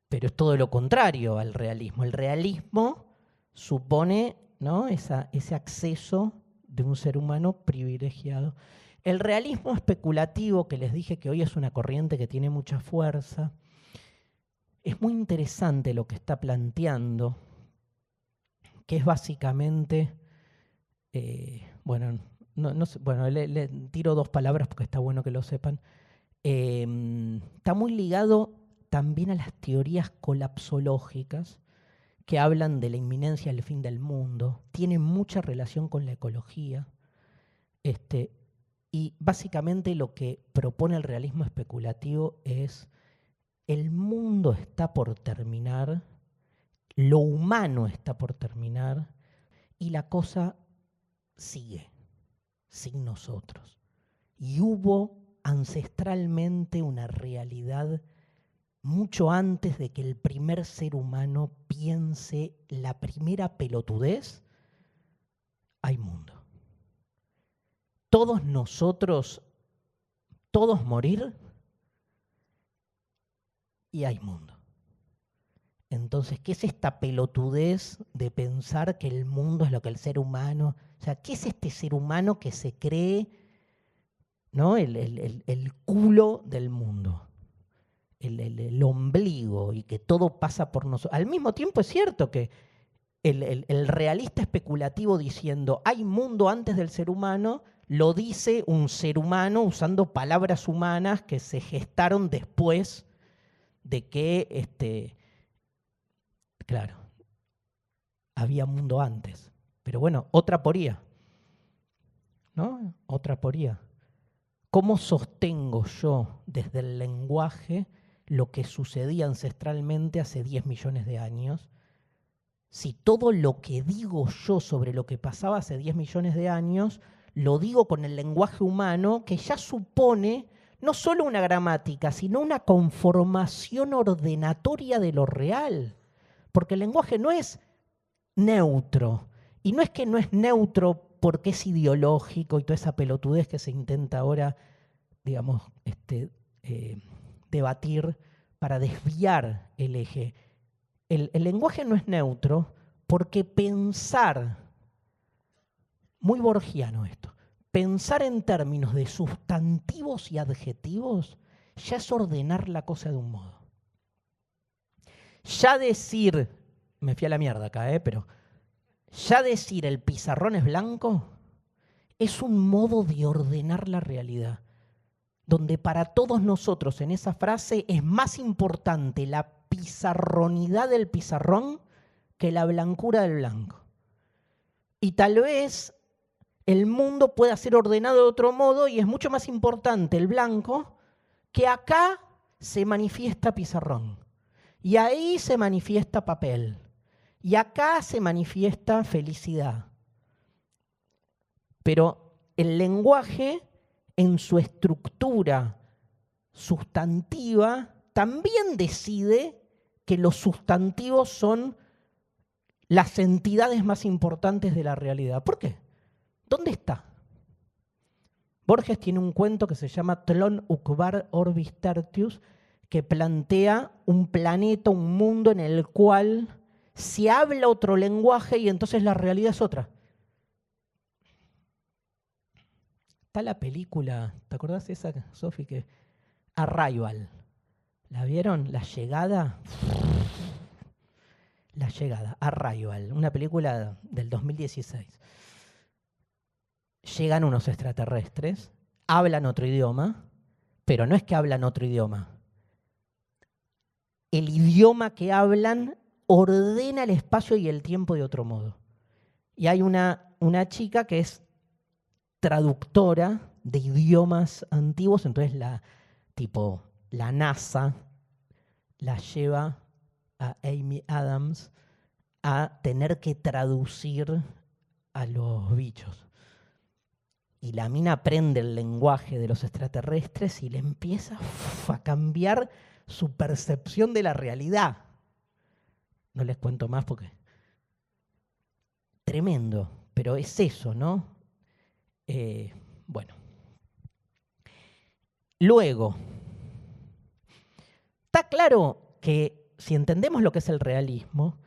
Pero es todo lo contrario al realismo. El realismo supone, ¿no?, ese acceso de un ser humano privilegiado. El realismo especulativo, que les dije que hoy es una corriente que tiene mucha fuerza, es muy interesante lo que está planteando, que es básicamente, le tiro dos palabras porque está bueno que lo sepan. Está muy ligado también a las teorías colapsológicas que hablan de la inminencia del fin del mundo. Tiene mucha relación con la ecología. Y básicamente lo que propone el realismo especulativo es: el mundo está por terminar, lo humano está por terminar y la cosa sigue sin nosotros. Y hubo ancestralmente una realidad mucho antes de que el primer ser humano piense la primera pelotudez. Hay mundo. Todos nosotros, todos morir y hay mundo. Entonces, ¿qué es esta pelotudez de pensar que el mundo es lo que el ser humano? O sea, ¿qué es este ser humano que se cree, ¿no?, el culo del mundo? El ombligo, y que todo pasa por nosotros. Al mismo tiempo es cierto que el realista especulativo diciendo hay mundo antes del ser humano, lo dice un ser humano usando palabras humanas que se gestaron después de que, claro, había mundo antes. Pero bueno, otra aporía, ¿no? Otra aporía. ¿Cómo sostengo yo desde el lenguaje lo que sucedía ancestralmente hace 10 millones de años? Si todo lo que digo yo sobre lo que pasaba hace 10 millones de años, lo digo con el lenguaje humano, que ya supone no solo una gramática, sino una conformación ordenatoria de lo real. Porque el lenguaje no es neutro. Y no es que no es neutro porque es ideológico y toda esa pelotudez que se intenta ahora, digamos, debatir para desviar el eje. El lenguaje no es neutro porque pensar, muy borgiano esto, pensar en términos de sustantivos y adjetivos ya es ordenar la cosa de un modo. Ya decir, me fui a la mierda acá, pero ya decir el pizarrón es blanco es un modo de ordenar la realidad, donde para todos nosotros en esa frase es más importante la pizarronidad del pizarrón que la blancura del blanco. Y tal vez el mundo pueda ser ordenado de otro modo y es mucho más importante el blanco, que acá se manifiesta pizarrón y ahí se manifiesta papel y acá se manifiesta felicidad. Pero el lenguaje, en su estructura sustantiva, también decide que los sustantivos son las entidades más importantes de la realidad. ¿Por qué? ¿Dónde está? Borges tiene un cuento que se llama Tlön Uqbar Orbis Tertius, que plantea un planeta, un mundo en el cual se habla otro lenguaje y entonces la realidad es otra. Está la película, ¿te acordás de esa, Sofi? Que Arrival. ¿La vieron? La llegada. La llegada, Arrival, una película del 2016. Llegan unos extraterrestres, hablan otro idioma, pero no es que hablan otro idioma. el idioma que hablan ordena el espacio y el tiempo de otro modo. Y hay una chica que es traductora de idiomas antiguos, entonces la NASA la lleva a Amy Adams a tener que traducir a los bichos. Y la mina aprende el lenguaje de los extraterrestres y le empieza a cambiar su percepción de la realidad. No les cuento más porque... Tremendo, pero es eso, ¿no? Bueno. Luego, está claro que si entendemos lo que es el realismo,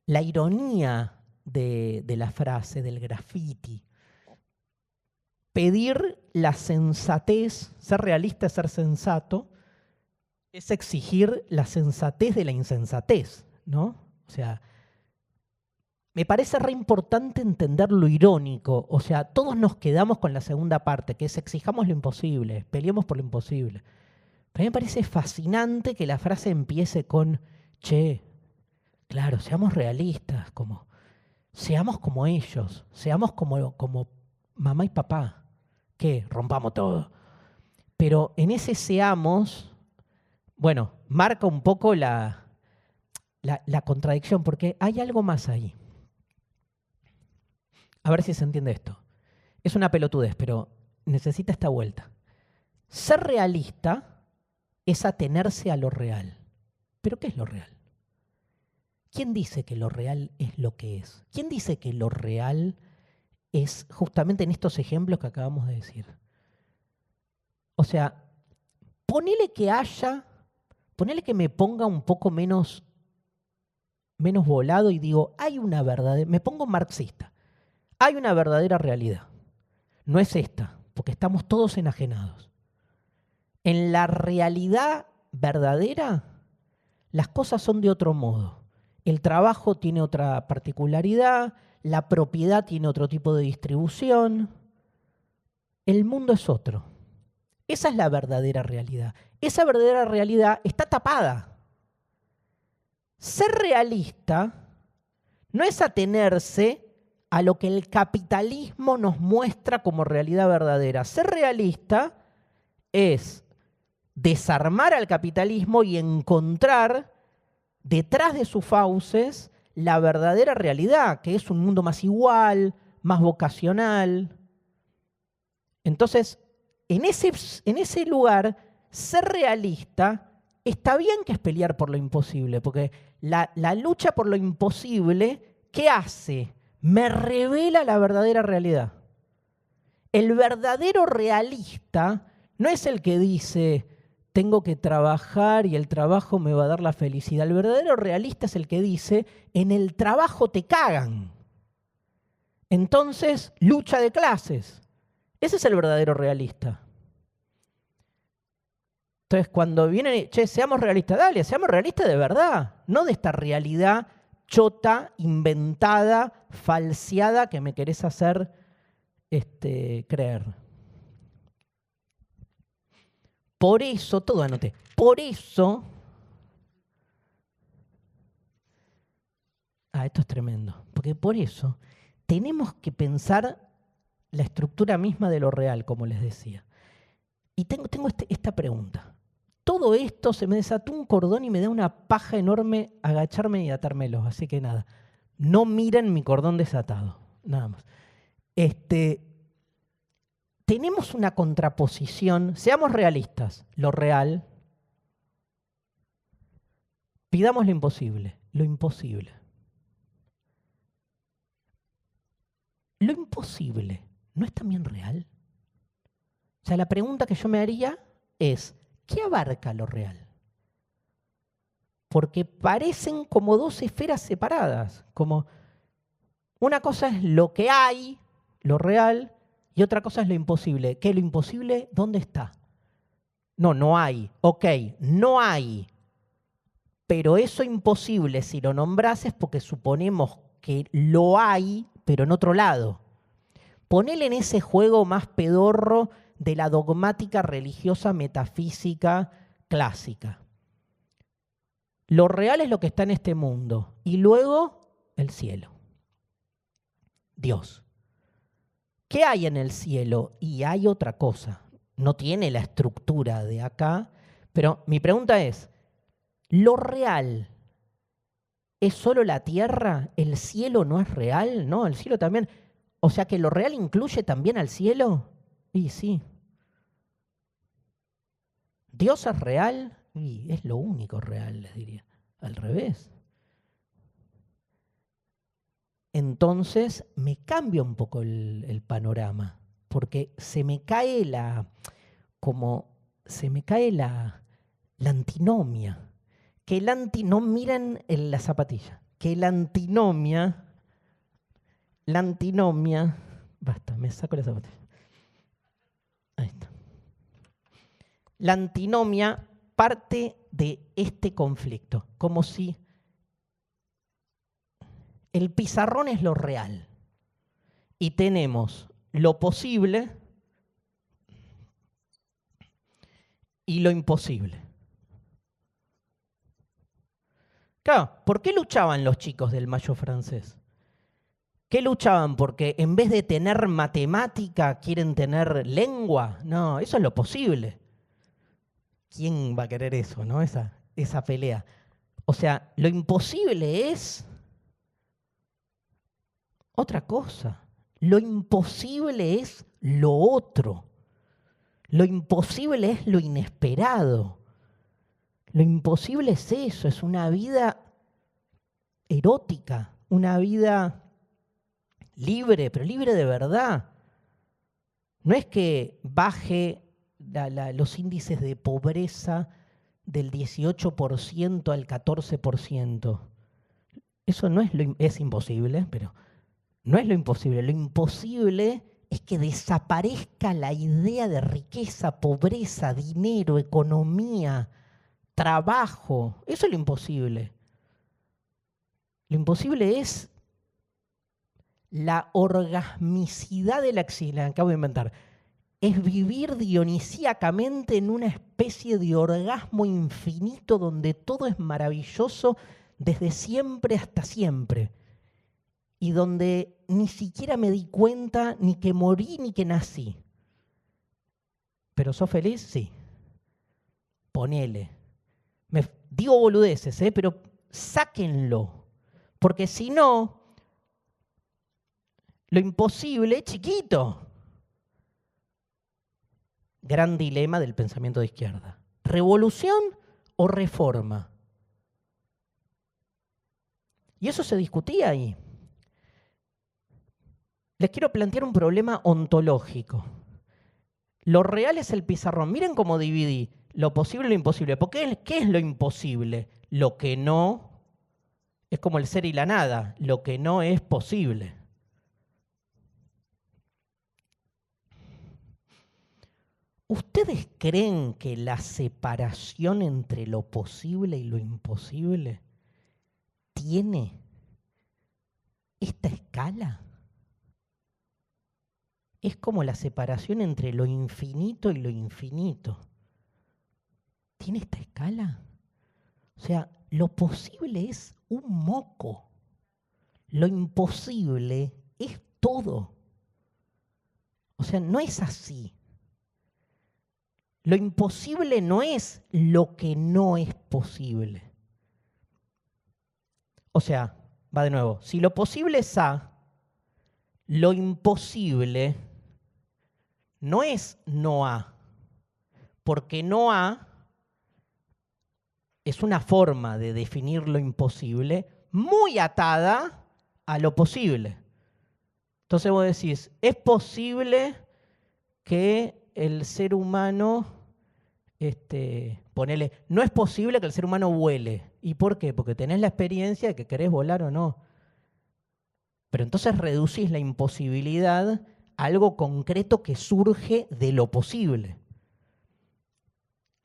la ironía de la frase, del graffiti, pedir la sensatez, ser realista es ser sensato, es exigir la sensatez de la insensatez, ¿no? O sea, me parece re importante entender lo irónico. O sea, todos nos quedamos con la segunda parte, que es exijamos lo imposible, peleemos por lo imposible. Pero a mí me parece fascinante que la frase empiece con, che, claro, seamos realistas, seamos como ellos, seamos como mamá y papá. ¿Qué? Rompamos todo. Pero en ese seamos, bueno, marca un poco la contradicción, porque hay algo más ahí. A ver si se entiende esto. Es una pelotudez, pero necesita esta vuelta. Ser realista es atenerse a lo real. ¿Pero qué es lo real? ¿Quién dice que lo real es lo que es? ¿Quién dice que lo real es justamente en estos ejemplos que acabamos de decir? O sea, ponele que me ponga un poco menos volado y digo, hay una verdadera, me pongo marxista. Hay una verdadera realidad. No es esta, porque estamos todos enajenados. En la realidad verdadera, las cosas son de otro modo. El trabajo tiene otra particularidad, la propiedad tiene otro tipo de distribución. El mundo es otro. Esa es la verdadera realidad. Esa verdadera realidad está tapada. Ser realista no es atenerse a lo que el capitalismo nos muestra como realidad verdadera. Ser realista es desarmar al capitalismo y encontrar detrás de sus fauces la verdadera realidad, que es un mundo más igual, más vocacional. Entonces, en ese lugar, ser realista está bien, que es pelear por lo imposible, porque la lucha por lo imposible, ¿qué hace? Me revela la verdadera realidad. El verdadero realista no es el que dice, tengo que trabajar y el trabajo me va a dar la felicidad. El verdadero realista es el que dice, en el trabajo te cagan. Entonces, lucha de clases. Ese es el verdadero realista. Entonces, cuando vienen, che, seamos realistas, dale, seamos realistas de verdad, no de esta realidad chota, inventada, falseada que me querés hacer creer. Por eso, todo anoté, por eso, esto es tremendo, porque por eso tenemos que pensar la estructura misma de lo real, como les decía. Y tengo esta pregunta. Todo esto se me desató un cordón y me da una paja enorme agacharme y atármelo. Así que nada, no miren mi cordón desatado. Nada más. Tenemos una contraposición. Seamos realistas. Lo real. Pidamos lo imposible. Lo imposible. Lo imposible, ¿no es también real? O sea, la pregunta que yo me haría es, ¿qué abarca lo real? Porque parecen como dos esferas separadas, como una cosa es lo que hay, lo real, y otra cosa es lo imposible. ¿Qué? Lo imposible, ¿dónde está? No hay. Ok, no hay. Pero eso imposible, si lo nombrás, es porque suponemos que lo hay, pero en otro lado. Ponele en ese juego más pedorro de la dogmática religiosa metafísica clásica. Lo real es lo que está en este mundo. Y luego el cielo. Dios. ¿Qué hay en el cielo? Y hay otra cosa. No tiene la estructura de acá. Pero mi pregunta es, ¿lo real es solo la tierra? ¿El cielo no es real? No, el cielo también. O sea que lo real incluye también al cielo. Y sí. ¿Dios es real? Y es lo único real, les diría. Al revés. Entonces me cambia un poco el panorama, porque se me cae la antinomia. Que no miren en la zapatilla, que la antinomia, basta, me saco la zapatilla. Ahí está. La antinomia parte de este conflicto, como si el pizarrón es lo real y tenemos lo posible y lo imposible. Claro, ¿por qué luchaban los chicos del Mayo francés? ¿Qué luchaban? Porque en vez de tener matemática, quieren tener lengua. No, eso es lo posible. ¿Quién va a querer eso, no? Esa pelea. O sea, lo imposible es otra cosa. Lo imposible es lo otro. Lo imposible es lo inesperado. Lo imposible es eso, es una vida erótica, una vida libre, pero libre de verdad. No es que baje los índices de pobreza del 18% al 14%. Eso no es imposible, pero no es lo imposible. Lo imposible es que desaparezca la idea de riqueza, pobreza, dinero, economía, trabajo. Eso es lo imposible. Lo imposible es la orgasmicidad de la axila, acabo de inventar. Es vivir dionisíacamente en una especie de orgasmo infinito donde todo es maravilloso desde siempre hasta siempre. Y donde ni siquiera me di cuenta ni que morí ni que nací. ¿Pero sos feliz? Sí. Ponele. Digo boludeces, pero sáquenlo. Porque si no, lo imposible es chiquito. Gran dilema del pensamiento de izquierda. ¿Revolución o reforma? Y eso se discutía ahí. Les quiero plantear un problema ontológico. Lo real es el pizarrón. Miren cómo dividí lo posible y lo imposible. Porque ¿qué es lo imposible? Lo que no es como el ser y la nada. Lo que no es posible. ¿Ustedes creen que la separación entre lo posible y lo imposible tiene esta escala? Es como la separación entre lo infinito y lo infinito. ¿Tiene esta escala? O sea, lo posible es un moco. Lo imposible es todo. O sea, no es así. Lo imposible no es lo que no es posible. O sea, va de nuevo. Si lo posible es A, lo imposible no es no A. Porque no A es una forma de definir lo imposible muy atada a lo posible. Entonces vos decís, es posible que el ser humano, ponele, no es posible que el ser humano vuele. ¿Y por qué? Porque tenés la experiencia de que querés volar o no. Pero entonces reducís la imposibilidad a algo concreto que surge de lo posible.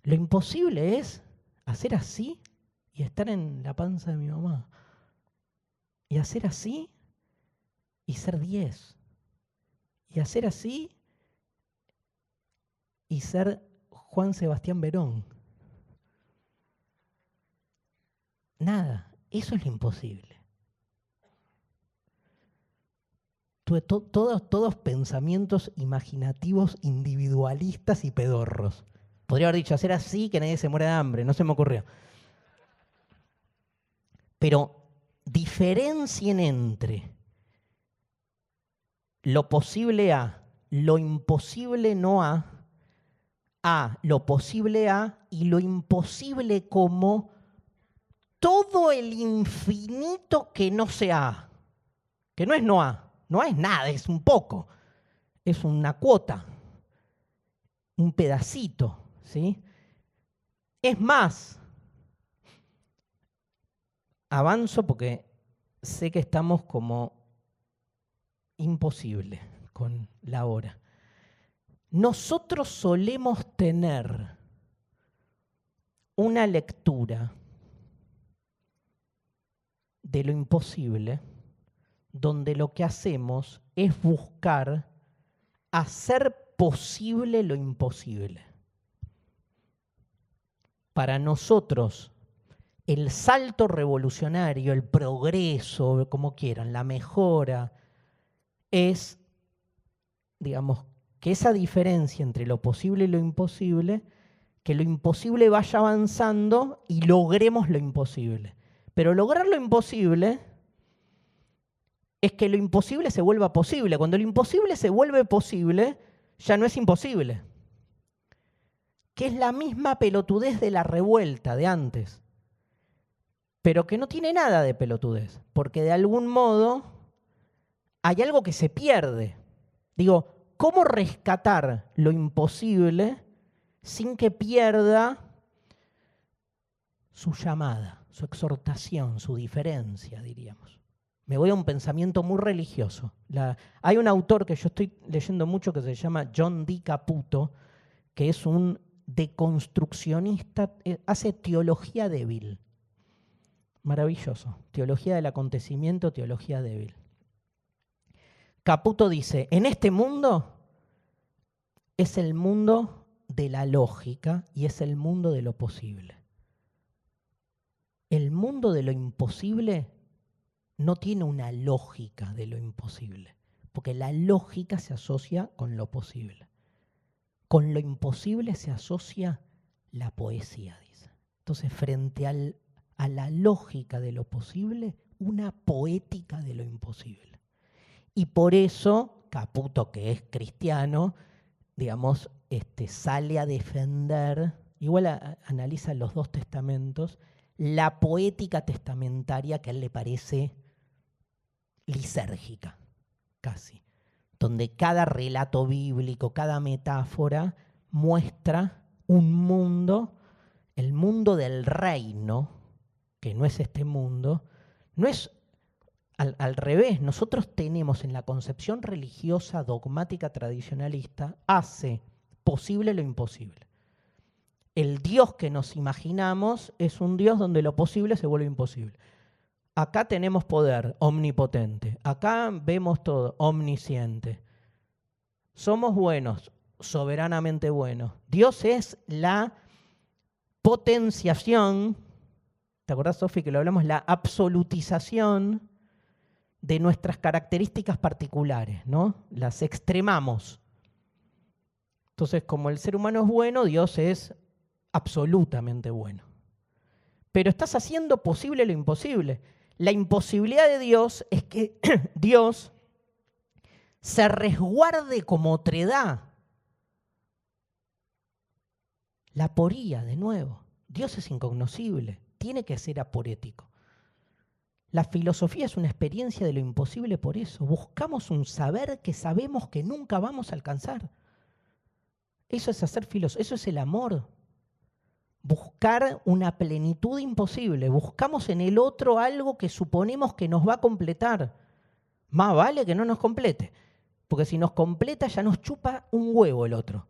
Lo imposible es hacer así y estar en la panza de mi mamá. Y hacer así y ser 10. Y hacer así y ser Juan Sebastián Verón. Nada, eso es lo imposible. Todos pensamientos imaginativos, individualistas y pedorros. Podría haber dicho, hacer así que nadie se muera de hambre, no se me ocurrió. Pero diferencien entre lo posible a, lo imposible no a, lo posible a y lo imposible como todo el infinito que no sea A, que no es no A. No es nada, es un poco, es una cuota, un pedacito, ¿sí? Es más, avanzo porque sé que estamos como imposible con la hora. Nosotros solemos tener una lectura de lo imposible donde lo que hacemos es buscar hacer posible lo imposible. Para nosotros, el salto revolucionario, el progreso, como quieran, la mejora, es, digamos, que esa diferencia entre lo posible y lo imposible, que lo imposible vaya avanzando y logremos lo imposible. Pero lograr lo imposible es que lo imposible se vuelva posible. Cuando lo imposible se vuelve posible, ya no es imposible. Que es la misma pelotudez de la revuelta de antes, pero que no tiene nada de pelotudez, porque de algún modo hay algo que se pierde. Digo, ¿cómo rescatar lo imposible sin que pierda su llamada, su exhortación, su diferencia, diríamos? Me voy a un pensamiento muy religioso. Hay un autor que yo estoy leyendo mucho que se llama John D. Caputo, que es un deconstruccionista, hace teología débil. Maravilloso. Teología del acontecimiento, teología débil. Caputo dice, en este mundo es el mundo de la lógica y es el mundo de lo posible. El mundo de lo imposible no tiene una lógica de lo imposible, porque la lógica se asocia con lo posible. Con lo imposible se asocia la poesía, dice. Entonces, frente a la lógica de lo posible, una poética de lo imposible. Y por eso, Caputo, que es cristiano, digamos, sale a defender, igual analiza los dos testamentos, la poética testamentaria que a él le parece lisérgica, casi, donde cada relato bíblico, cada metáfora muestra un mundo, el mundo del reino, que no es este mundo, no es al revés. Nosotros tenemos en la concepción religiosa, dogmática, tradicionalista, hace posible lo imposible. El Dios que nos imaginamos es un Dios donde lo posible se vuelve imposible. Acá tenemos poder omnipotente, acá vemos todo, omnisciente. Somos buenos, soberanamente buenos. Dios es la potenciación, ¿te acordás, Sofi, que lo hablamos? La absolutización de nuestras características particulares, ¿no? Las extremamos. Entonces, como el ser humano es bueno, Dios es absolutamente bueno. Pero estás haciendo posible lo imposible. La imposibilidad de Dios es que Dios se resguarde como otredad. La aporía, de nuevo. Dios es incognoscible, tiene que ser aporético. La filosofía es una experiencia de lo imposible por eso. Buscamos un saber que sabemos que nunca vamos a alcanzar. Eso es hacer filosofía, eso es el amor. Buscar una plenitud imposible. Buscamos en el otro algo que suponemos que nos va a completar. Más vale que no nos complete, porque si nos completa ya nos chupa un huevo el otro.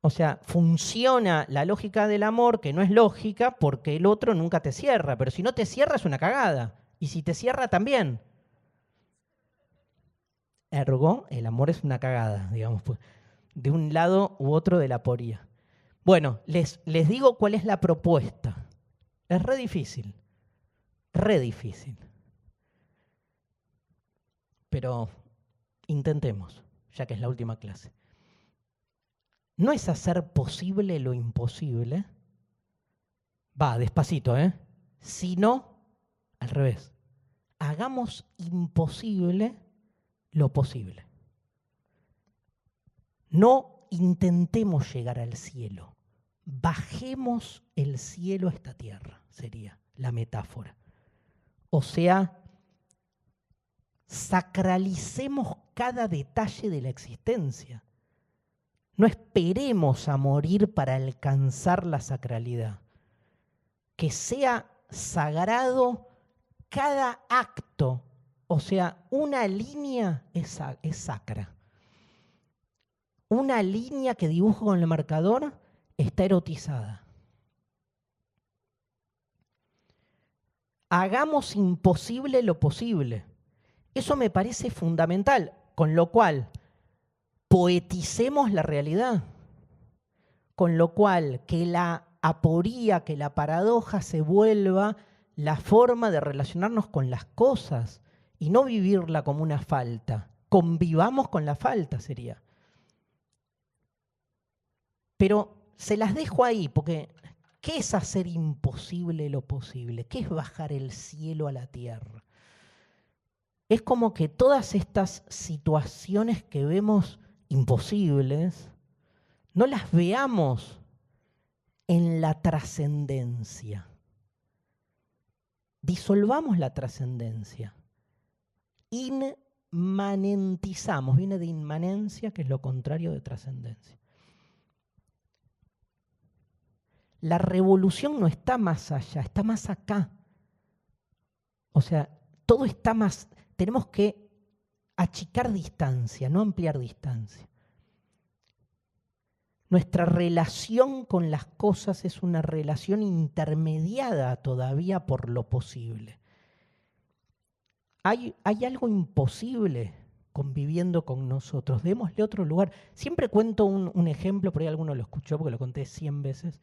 O sea, funciona la lógica del amor, que no es lógica, porque el otro nunca te cierra. Pero si no te cierra es una cagada. Y si te cierra también. Ergo, el amor es una cagada, digamos, de un lado u otro de la aporía. Bueno, les digo cuál es la propuesta. Es re difícil, re difícil. Pero intentemos, ya que es la última clase. No es hacer posible lo imposible, va, despacito, sino al revés. Hagamos imposible lo posible. No intentemos llegar al cielo. Bajemos el cielo a esta tierra, sería la metáfora. O sea, sacralicemos cada detalle de la existencia. No esperemos a morir para alcanzar la sacralidad. Que sea sagrado cada acto. O sea, una línea es sacra. Una línea que dibujo con el marcador está erotizada. Hagamos imposible lo posible. Eso me parece fundamental, con lo cual poeticemos la realidad, con lo cual que la aporía, que la paradoja se vuelva la forma de relacionarnos con las cosas y no vivirla como una falta. Convivamos con la falta, sería. Pero se las dejo ahí, porque ¿qué es hacer imposible lo posible? ¿Qué es bajar el cielo a la tierra? Es como que todas estas situaciones que vemos imposibles, no las veamos en la trascendencia. Disolvamos la trascendencia. Inmanentizamos, viene de inmanencia, que es lo contrario de trascendencia. La revolución no está más allá, está más acá. O sea, todo está más... Tenemos que achicar distancia, no ampliar distancia. Nuestra relación con las cosas es una relación intermediada todavía por lo posible. Hay algo imposible conviviendo con nosotros. Démosle otro lugar. Siempre cuento un ejemplo, por ahí alguno lo escuchó porque lo conté 100 veces,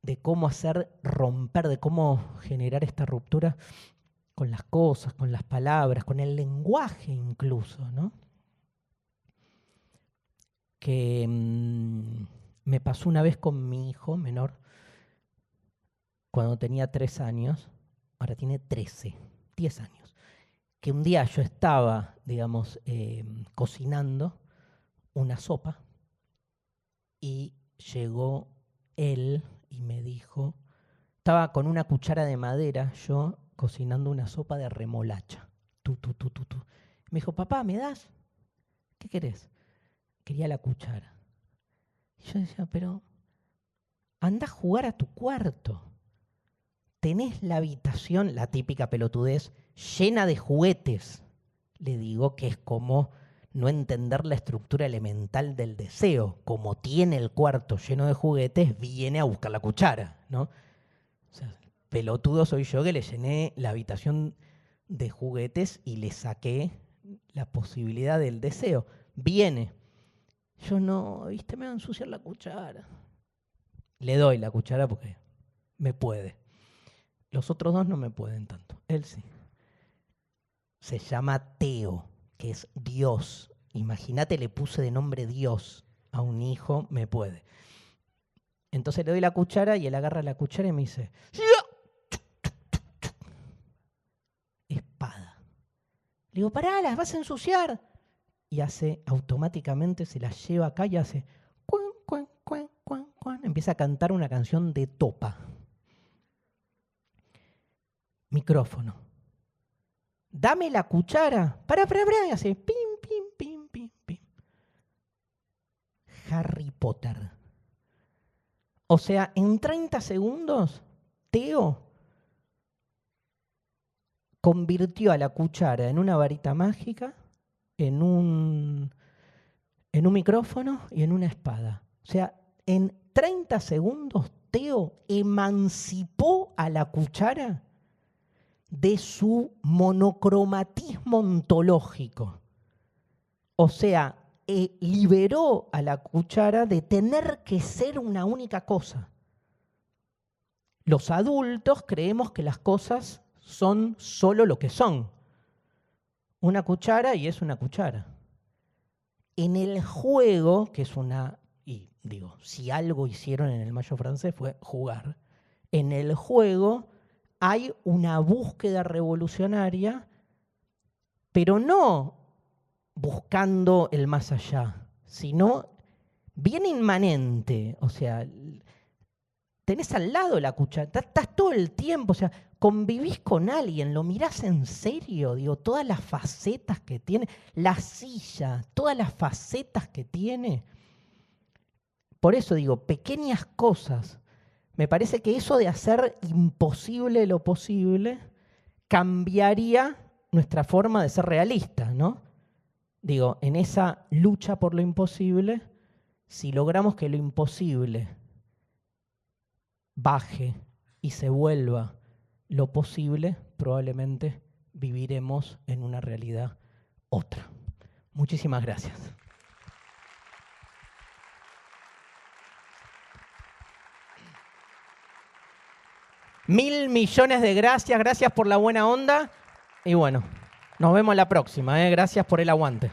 de cómo hacer romper, de cómo generar esta ruptura con las cosas, con las palabras, con el lenguaje incluso, ¿no? Que me pasó una vez con mi hijo menor, cuando tenía 3 años, ahora tiene 13, 10 años, que un día yo estaba, digamos, cocinando una sopa y llegó él y me dijo, estaba con una cuchara de madera yo cocinando una sopa de remolacha. Me dijo, papá, ¿me das? ¿Qué querés? Quería la cuchara. Y yo decía, pero anda a jugar a tu cuarto. Tenés la habitación, la típica pelotudez, llena de juguetes. Le digo que es como no entender la estructura elemental del deseo. Como tiene el cuarto lleno de juguetes, viene a buscar la cuchara, ¿no? O sea, pelotudo soy yo que le llené la habitación de juguetes y le saqué la posibilidad del deseo. Viene. Yo no, viste, me va a ensuciar la cuchara. Le doy la cuchara porque me puede. Los otros dos no me pueden tanto. Él sí. Se llama Teo, que es Dios. Imagínate, le puse de nombre Dios a un hijo, me puede. Entonces le doy la cuchara y él agarra la cuchara y me dice, espada. Le digo, pará, las vas a ensuciar. Y hace, automáticamente se las lleva acá y hace, cuan, cuan, cuan, cuan, cuan. Empieza a cantar una canción de Topa. Micrófono. Dame la cuchara. Pará, y hace, pim, pim, pim, pim, pim. Harry Potter. O sea, en 30 segundos, Teo convirtió a la cuchara en una varita mágica, en un micrófono y en una espada. O sea, en 30 segundos, Teo emancipó a la cuchara de su monocromatismo ontológico. O sea, liberó a la cuchara de tener que ser una única cosa. Los adultos creemos que las cosas son solo lo que son. Una cuchara y es una cuchara. En el juego, que es una... Y digo, si algo hicieron en el Mayo francés fue jugar. En el juego hay una búsqueda revolucionaria, pero no buscando el más allá, sino bien inmanente. O sea, tenés al lado la cuchara, estás todo el tiempo, o sea, convivís con alguien, lo mirás en serio, digo, todas las facetas que tiene, la silla, todas las facetas que tiene. Por eso digo, pequeñas cosas. Me parece que eso de hacer imposible lo posible cambiaría nuestra forma de ser realistas, ¿no? Digo, en esa lucha por lo imposible, si logramos que lo imposible baje y se vuelva lo posible, probablemente viviremos en una realidad otra. Muchísimas gracias. Mil millones de gracias, gracias por la buena onda y bueno, nos vemos la próxima, Gracias por el aguante.